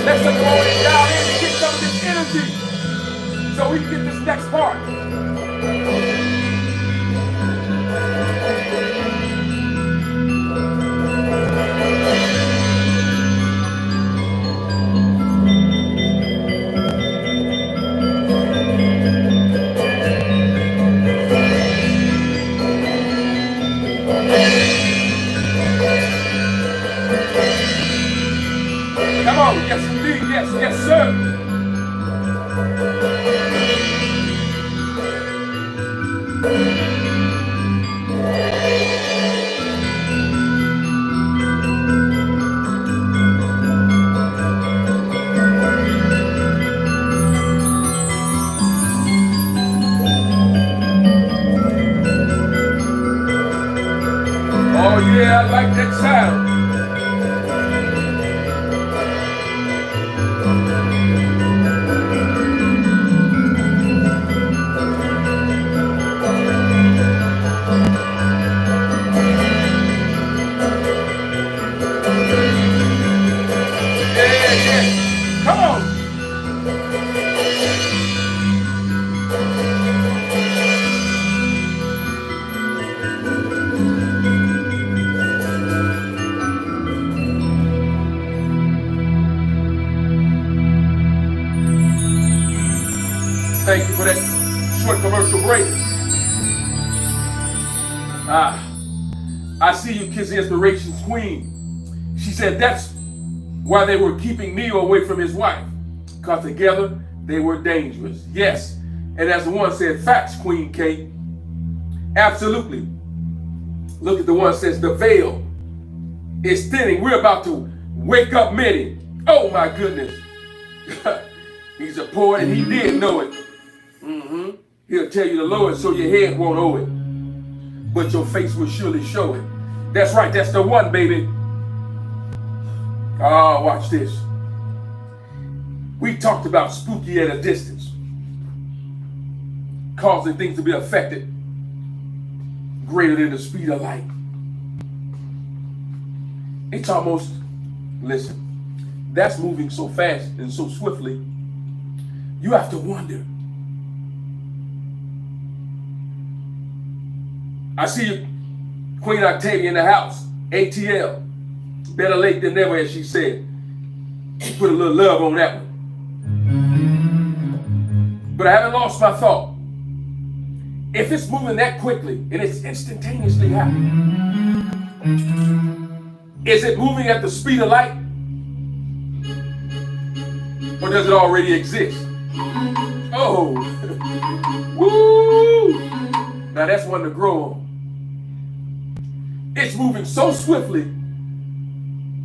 Let's go on and dial in and get some of this energy so we can get this next part. Come on, yes indeed, yes sir. Oh yeah, I like that sound. Thank you for that short commercial break. I see you, Kiss Inspirations Queen. She said that's why they were keeping Neo away from his wife, because together they were dangerous. Yes, and as the one said, facts, Queen Kate. Absolutely. Look at the one that says the veil is thinning. We're about to wake up many. Oh my goodness. He's a poet and he did know it. He'll tell you to lower it so your head won't owe it, but your face will surely show it. That's right, that's the one, baby. Oh, watch this. We talked about spooky at a distance, causing things to be affected greater than the speed of light. It's almost, listen, that's moving so fast and so swiftly, you have to wonder. I see you, Queen Octavia in the house, ATL. Better late than never, as she said. She put a little love on that one. But I haven't lost my thought. If it's moving that quickly and it's instantaneously happening, is it moving at the speed of light? Or does it already exist? Oh, woo! Now that's one to grow on. It's moving so swiftly,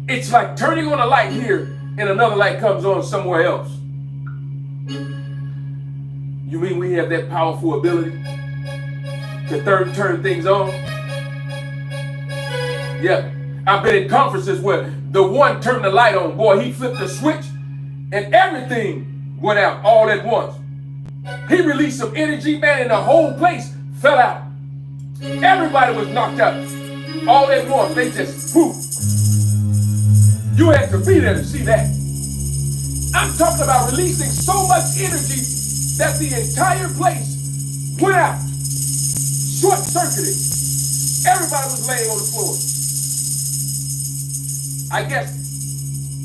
it's like turning on a light here and another light comes on somewhere else. You mean we have that powerful ability to turn things on? Yeah, I've been in conferences where the one turned the light on, boy, he flipped the switch and everything went out all at once. He released some energy, man, and the whole place fell out. Everybody was knocked out all at once. They just whoop. You had to be there to see that. I'm talking about releasing so much energy that the entire place went out, short-circuited. Everybody was laying on the floor. I guess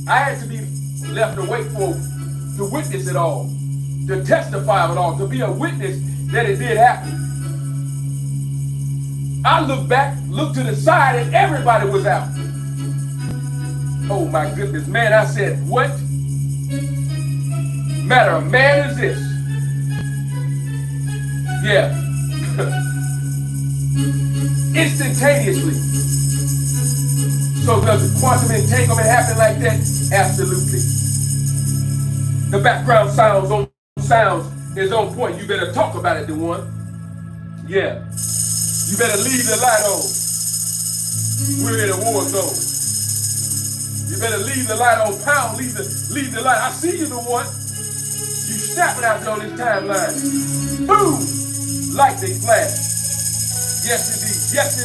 I had to be left awake to witness it all, to testify of it all, to be a witness that it did happen. I looked back, looked to the side, and everybody was out. Oh my goodness, man, I said, what matter of man is this? Yeah. Instantaneously. So does the quantum entanglement happen like that? Absolutely. The background sounds is on point. You better talk about it, the one. Yeah. You better leave the light on. We're in a war zone. You better leave the light on, pound, leave the light. I see you, the one. You snapping out there on this timeline. Boom! Lightning flash. Yes, indeed. Yes,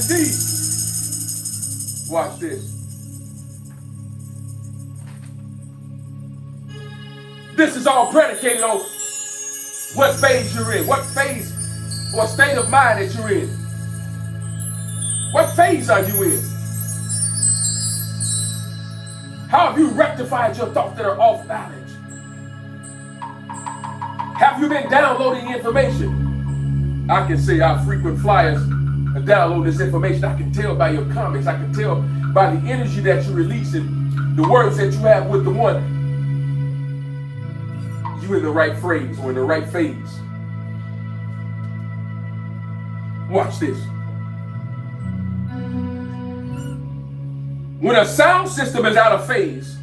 indeed. Watch this. This is all predicated on what phase you're in, what phase or state of mind that you're in. What phase are you in? How have you rectified your thoughts that are off balance? Have you been downloading information? I can say our frequent flyers download this information. I can tell by your comments. I can tell by the energy that you're releasing, the words that you have with the one. You in the right phrase or in the right phase. Watch this. When a sound system is out of phase,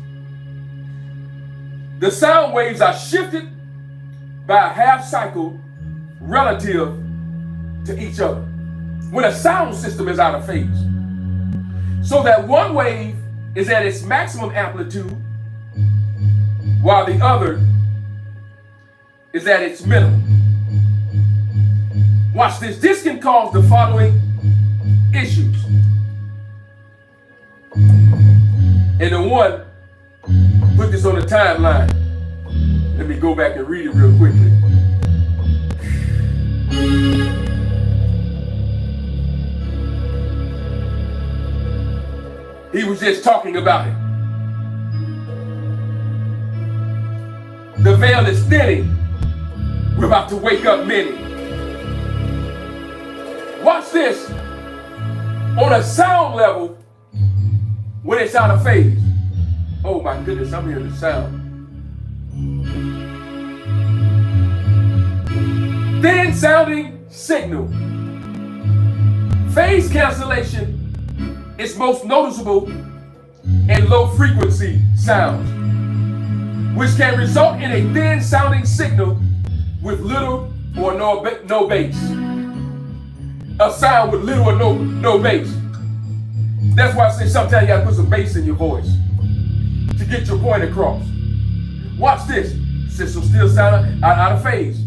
the sound waves are shifted by a half cycle relative to each other. When a sound system is out of phase. So that one wave is at its maximum amplitude while the other is at its minimum. Watch this. This can cause the following issues. And the one put this on the timeline. Let me go back and read it real quickly. He was just talking about it. The veil is thinning. We're about to wake up many. Watch this. On a sound level, when it's out of phase. Oh my goodness, I'm hearing the sound. Thin sounding signal. Phase cancellation is most noticeable in low frequency sounds, which can result in a thin sounding signal with little or no bass. A sound with little or no bass. That's why I say sometimes you gotta put some bass in your voice to get your point across. Watch this. System still sound out of phase.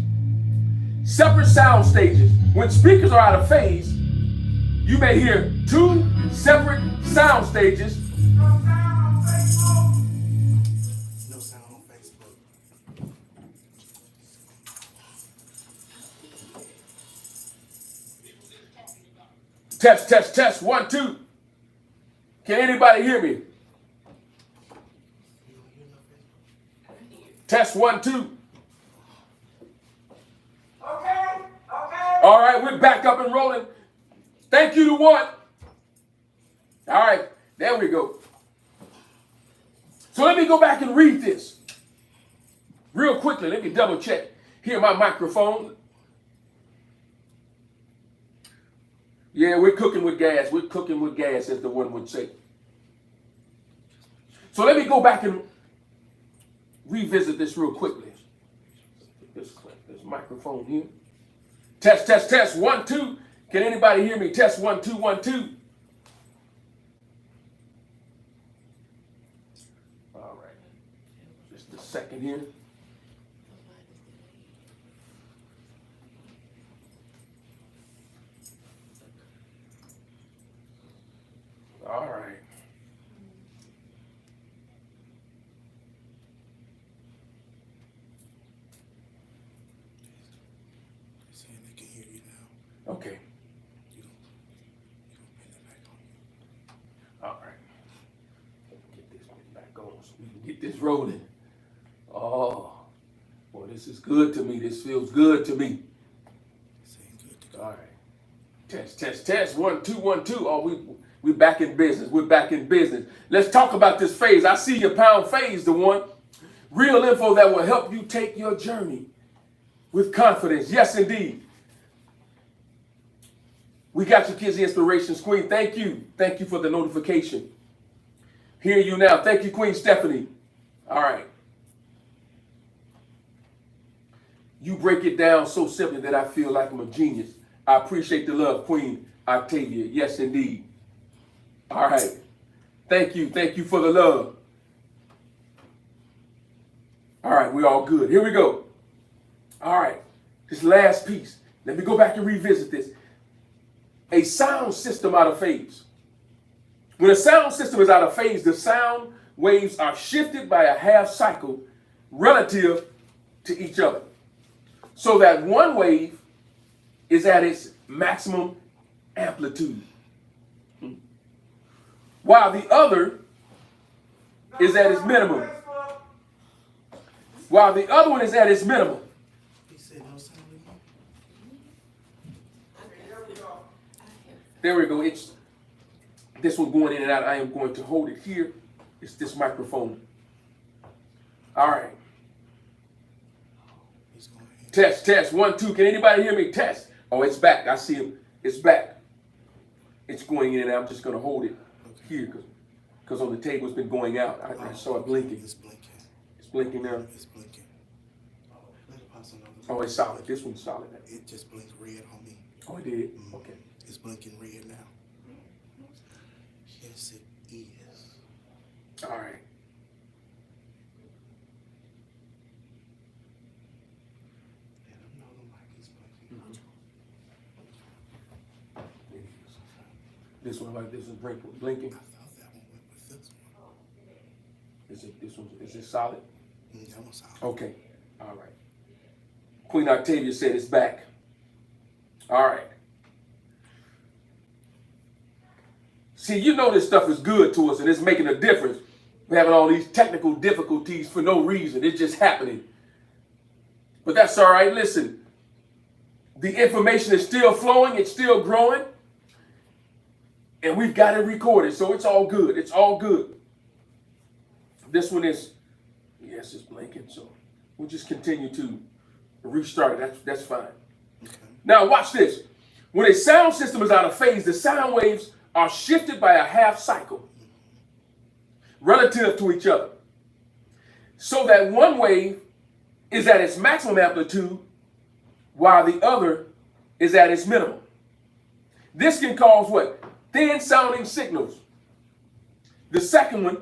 Separate sound stages. When speakers are out of phase, you may hear two separate sound stages. No sound on Facebook. No sound on Facebook. Test, test, test. 1, 2. Can anybody hear me? Test 1, 2. Okay. All right, we're back up and rolling. Thank you to one. All right, there we go. So let me go back and read this real quickly. Let me double check. Here, my microphone. Yeah, we're cooking with gas. We're cooking with gas, as the one would say. So let me go back and revisit this real quickly. This microphone here. Test, test, test. 1, 2. Can anybody hear me? Test 1, 2, 1, 2. All right. Just a second here. All right. Saying they can hear you now. Okay. You don't pin it back on you. All right. Get this one back on so we can get this rolling. Oh, boy, this is good to me. This feels good to me. Saying good to go. All right. Test, test, test. 1, 2, 1, 2. Oh, we back in business. We're back in business. Let's talk about this phase. I see your pound phase, the one. Real info that will help you take your journey with confidence. Yes, indeed. We got your Kids Inspirations, Queen. Thank you. Thank you for the notification. Hear you now. Thank you, Queen Stephanie. All right. You break it down so simply that I feel like I'm a genius. I appreciate the love, Queen Octavia. Yes, indeed. All right. Thank you. Thank you for the love. All right. We're all good. Here we go. All right. This last piece. Let me go back and revisit this. A sound system out of phase. When a sound system is out of phase, the sound waves are shifted by a half cycle relative to each other, so that one wave is at its maximum amplitude, while the other is at its minimum. While the other one is at its minimum. He said no sound again. There we go. It's this one going in and out. I am going to hold it here. It's this microphone. All right. He's going in. Test, test. 1, 2. Can anybody hear me? Test. Oh, it's back. I see him. It's back. It's going in and out. I'm just going to hold it here because on the table it's been going out. I saw it blinking. It's blinking. It's blinking now. It's blinking. Let Apostle know. Oh, it's solid. This one's solid. It just blinked red on me. Oh, it did? Okay. It's blinking red now. Yes, it is. All right. Let him know the mic is blinking. This one, like this is blinking. I thought that one went with this one. Is it this one? Is it solid? That one's solid. Okay. All right. Queen Octavia said it's back. All right. See, you know this stuff is good to us and it's making a difference. We're having all these technical difficulties for no reason. It's just happening. But that's all right. Listen, the information is still flowing. It's still growing. And we've got it recorded. So it's all good. It's all good. This one is, yes, it's blinking. So we'll just continue to restart it. That's fine. Okay. Now watch this. When a sound system is out of phase, the sound waves are shifted by a half cycle relative to each other, so that one wave is at its maximum amplitude while the other is at its minimum. This can cause what? Thin sounding signals. The second one,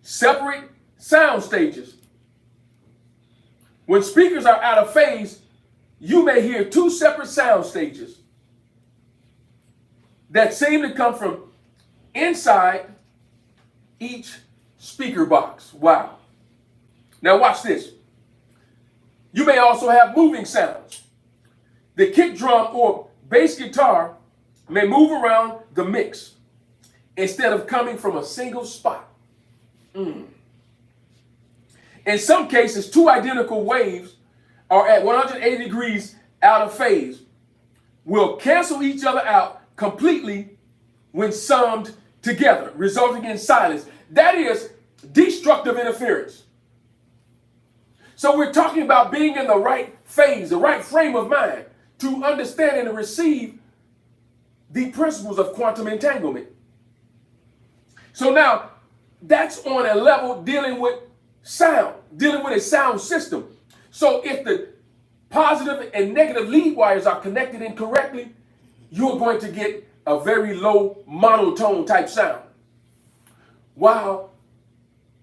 separate sound stages. When speakers are out of phase, you may hear two separate sound stages that seem to come from inside each speaker box. Wow. Now watch this. You may also have moving sounds. The kick drum or bass guitar may move around the mix instead of coming from a single spot. In some cases, two identical waves are at 180 degrees out of phase, will cancel each other out completely when summed together, resulting in silence. That is destructive interference. So we're talking about being in the right phase, the right frame of mind to understand and receive the principles of quantum entanglement. So now that's on a level dealing with sound, dealing with a sound system. So if the positive and negative lead wires are connected incorrectly, you're going to get a very low monotone type sound. While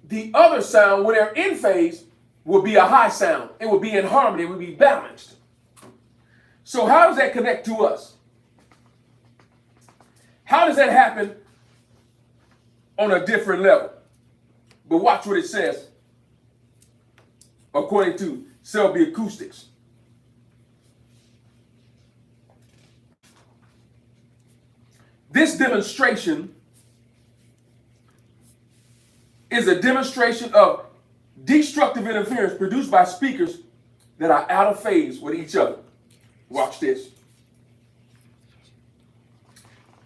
the other sound, when they're in phase, will be a high sound. It will be in harmony. It will be balanced. So how does that connect to us? How does that happen on a different level? But watch what it says according to Selby Acoustics. This demonstration is a demonstration of destructive interference produced by speakers that are out of phase with each other. Watch this.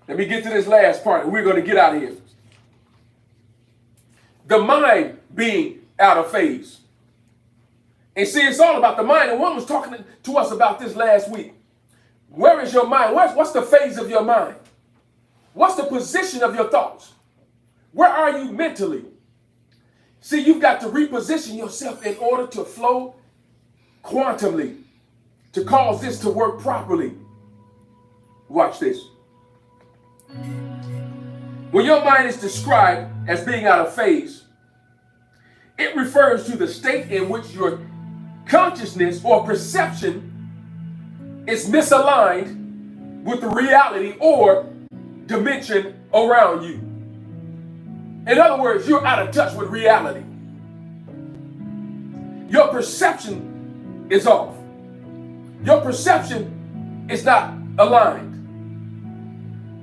Let me get to this last part and we're going to get out of here. The mind being out of phase. And see, it's all about the mind. And one was talking to us about this last week. Where is your mind? What's the phase of your mind? What's the position of your thoughts? Where are you mentally? See, you've got to reposition yourself in order to flow quantumly, to cause this to work properly. Watch this. When your mind is described as being out of phase, it refers to the state in which your consciousness or perception is misaligned with the reality or dimension around you. In other words, you're out of touch with reality. Your perception is off. Your perception is not aligned.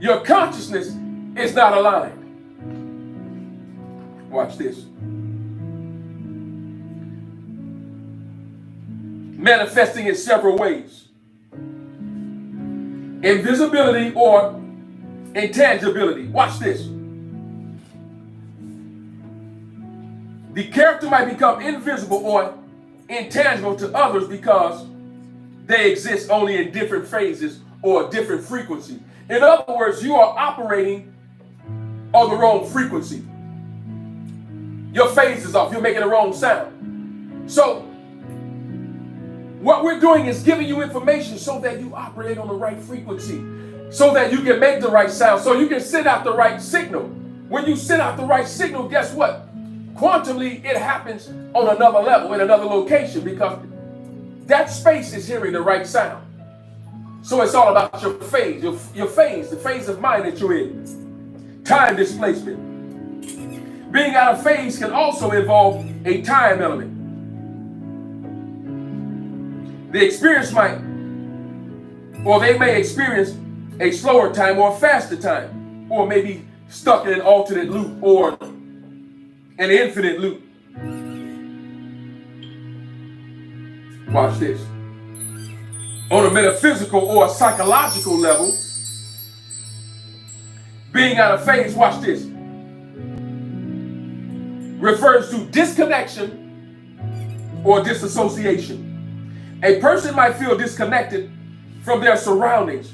Your consciousness is not aligned. Watch this. Manifesting in several ways. Invisibility or intangibility. Watch this. The character might become invisible or intangible to others because they exist only in different phases or different frequencies. In other words, you are operating on the wrong frequency. Your phase is off. You're making the wrong sound. So what we're doing is giving you information so that you operate on the right frequency, so that you can make the right sound, so you can send out the right signal. When you send out the right signal, guess what? Quantumly, it happens on another level, in another location, because that space is hearing the right sound. So it's all about your phase, your phase, the phase of mind that you're in. Time displacement. Being out of phase can also involve a time element. The experience they may experience a slower time or a faster time, or maybe stuck in an alternate loop or an infinite loop. Watch this. On a metaphysical or a psychological level, being out of phase, watch this, refers to disconnection or disassociation. A person might feel disconnected from their surroundings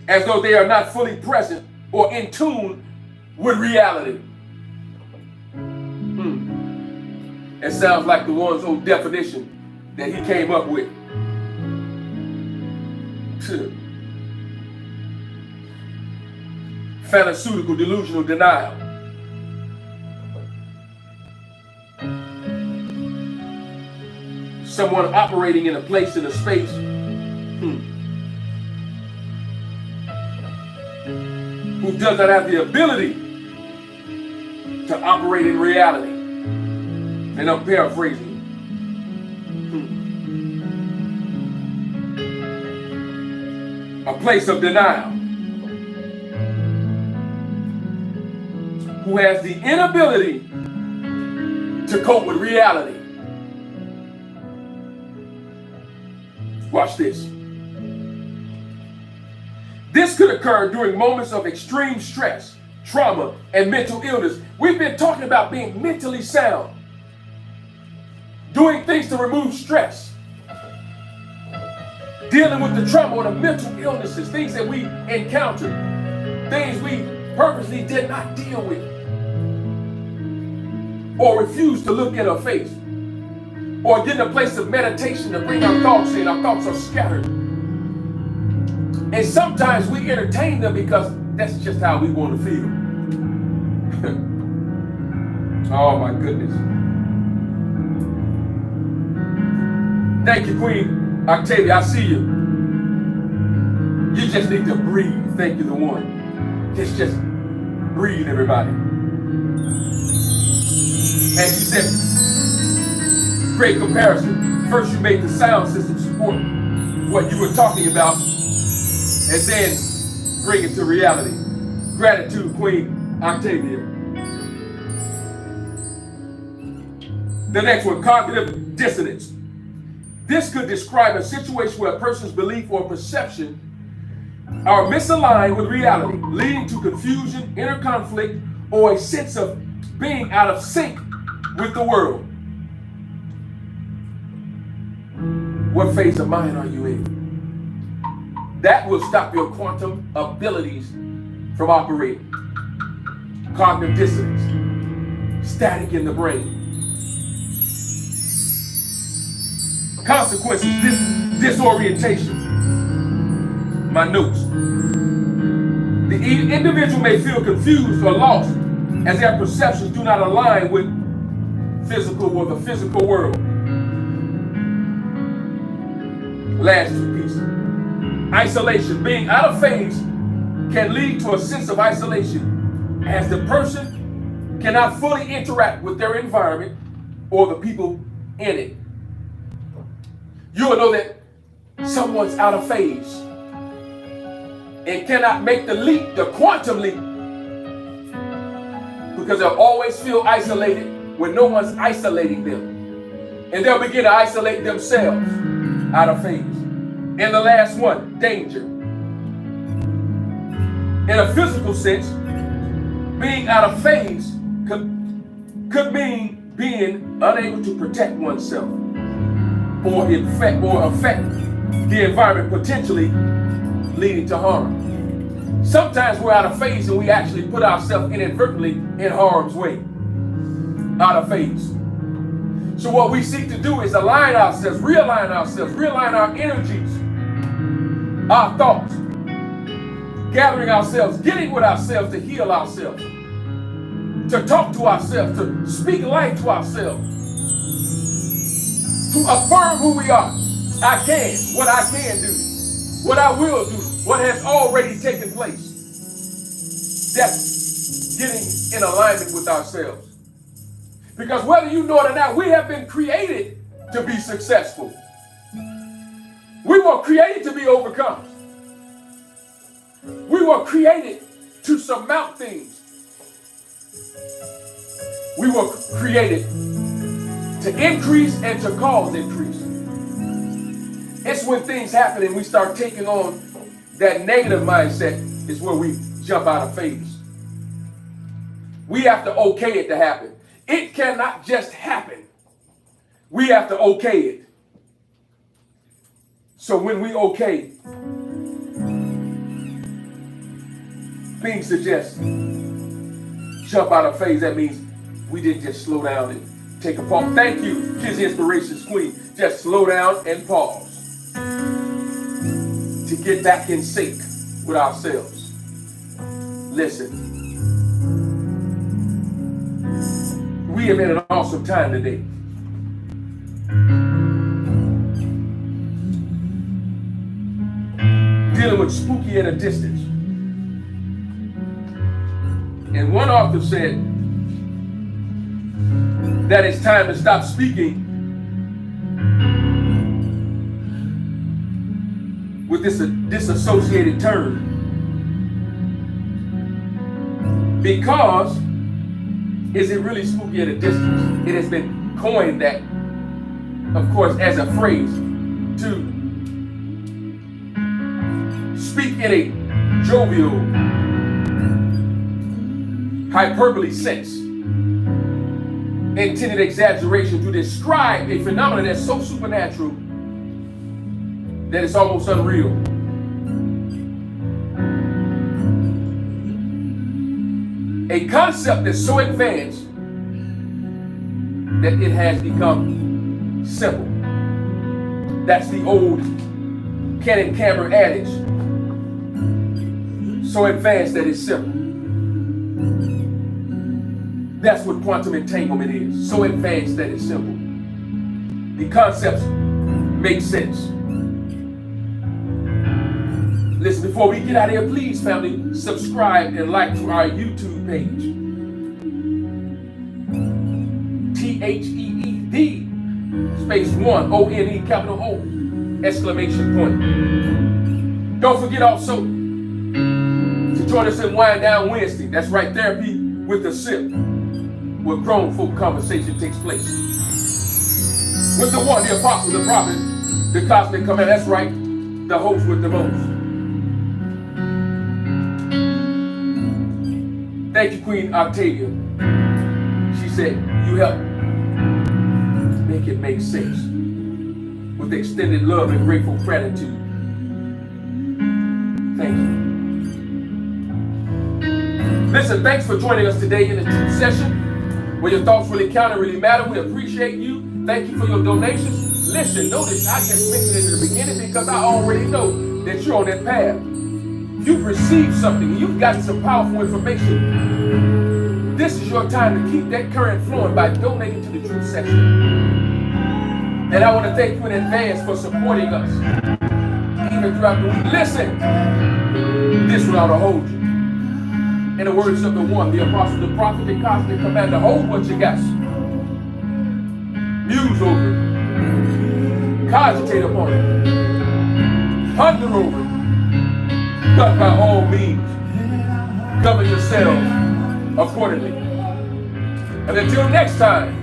as though they are not fully present or in tune with reality. It sounds like the one's own definition that he came up with. Pharmaceutical delusional denial. Someone operating in a place, in a space, who does not have the ability to operate in reality. And I'm paraphrasing. A place of denial. Who has the inability to cope with reality. Watch this. This could occur during moments of extreme stress, trauma, and mental illness. We've been talking about being mentally sound. Doing things to remove stress. Dealing with the trauma or the mental illnesses, things that we encountered, things we purposely did not deal with, or refused to look at our face, or get in a place of meditation to bring our thoughts in. Our thoughts are scattered. And sometimes we entertain them because that's just how we want to feel. Oh my goodness. Thank you, Queen Octavia. I see you. You just need to breathe. Thank you, the one. Just breathe, everybody. And she said, great comparison. First you made the sound system support what you were talking about, and then bring it to reality. Gratitude, Queen Octavia. The next one, cognitive dissonance. This could describe a situation where a person's belief or perception are misaligned with reality, leading to confusion, inner conflict, or a sense of being out of sync with the world. What phase of mind are you in? That will stop your quantum abilities from operating. Cognitive dissonance, static in the brain. Consequences, disorientation. My notes. The individual may feel confused or lost as their perceptions do not align with physical or the physical world. Last piece. Isolation. Being out of phase can lead to a sense of isolation as the person cannot fully interact with their environment or the people in it. You will know that someone's out of phase and cannot make the leap, the quantum leap, because they'll always feel isolated when no one's isolating them. And they'll begin to isolate themselves out of phase. And the last one, danger. In a physical sense, being out of phase could mean being unable to protect oneself or affect the environment, potentially leading to harm. Sometimes we're out of phase and we actually put ourselves inadvertently in harm's way. Out of phase. So what we seek to do is align ourselves, realign our energies, our thoughts, gathering ourselves, getting with ourselves to heal ourselves, to talk to ourselves, to speak life to ourselves, to affirm who we are. I can, what I can do, what I will do, what has already taken place. That's getting in alignment with ourselves. Because whether you know it or not, we have been created to be successful. We were created to be overcomers. We were created to surmount things. We were created to increase and to cause increase. It's when things happen and we start taking on that negative mindset is where we jump out of phase. We have to okay it to happen. It cannot just happen. We have to okay it. So when we okay, things that just jump out of phase, that means we didn't just slow down and take a pause. Thank you, Kids Inspirations Queen. Just slow down and pause to get back in sync with ourselves. Listen, we have had an awesome time today. Dealing with spooky at a distance. And one author said that it's time to stop speaking with this disassociated term, because is it really spooky at a distance? It has been coined that, of course, as a phrase to speak in a jovial, hyperbole sense, intended exaggeration to describe a phenomenon that's so supernatural that it's almost unreal. A concept that's so advanced that it has become simple. That's the old Ken Cameron adage. So advanced that it's simple. That's what quantum entanglement is. So advanced that it's simple. The concepts make sense. Listen, before we get out of here, please, family, subscribe and like to our YouTube page. THEED space 1 ONE capital O exclamation point. Don't forget also to join us in Wind Down Wednesday. That's right, therapy with a sip, where grown folk conversation takes place. With the one, the apostle, the prophet, the cosmic commander. That's right, the host with the most. Thank you, Queen Octavia. She said, you help make it make sense. With extended love and grateful gratitude. Thank you. Listen, thanks for joining us today in the Truth Session, where your thoughts really count and really matter. We appreciate you. Thank you for your donations. Listen, notice I just mentioned it in the beginning because I already know that you're on that path. You've received something. You've gotten some powerful information. This is your time to keep that current flowing by donating to the Truth Session. And I want to thank you in advance for supporting us, even throughout the week. Listen, this will ought to hold you. In the words of the one, the apostle, the prophet, the cosmic commander, hold what you got. Muse over it. Cogitate upon it. Ponder over it. But by all means, govern yourselves accordingly. And until next time,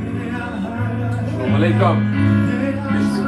Shalom Aleichem. This is the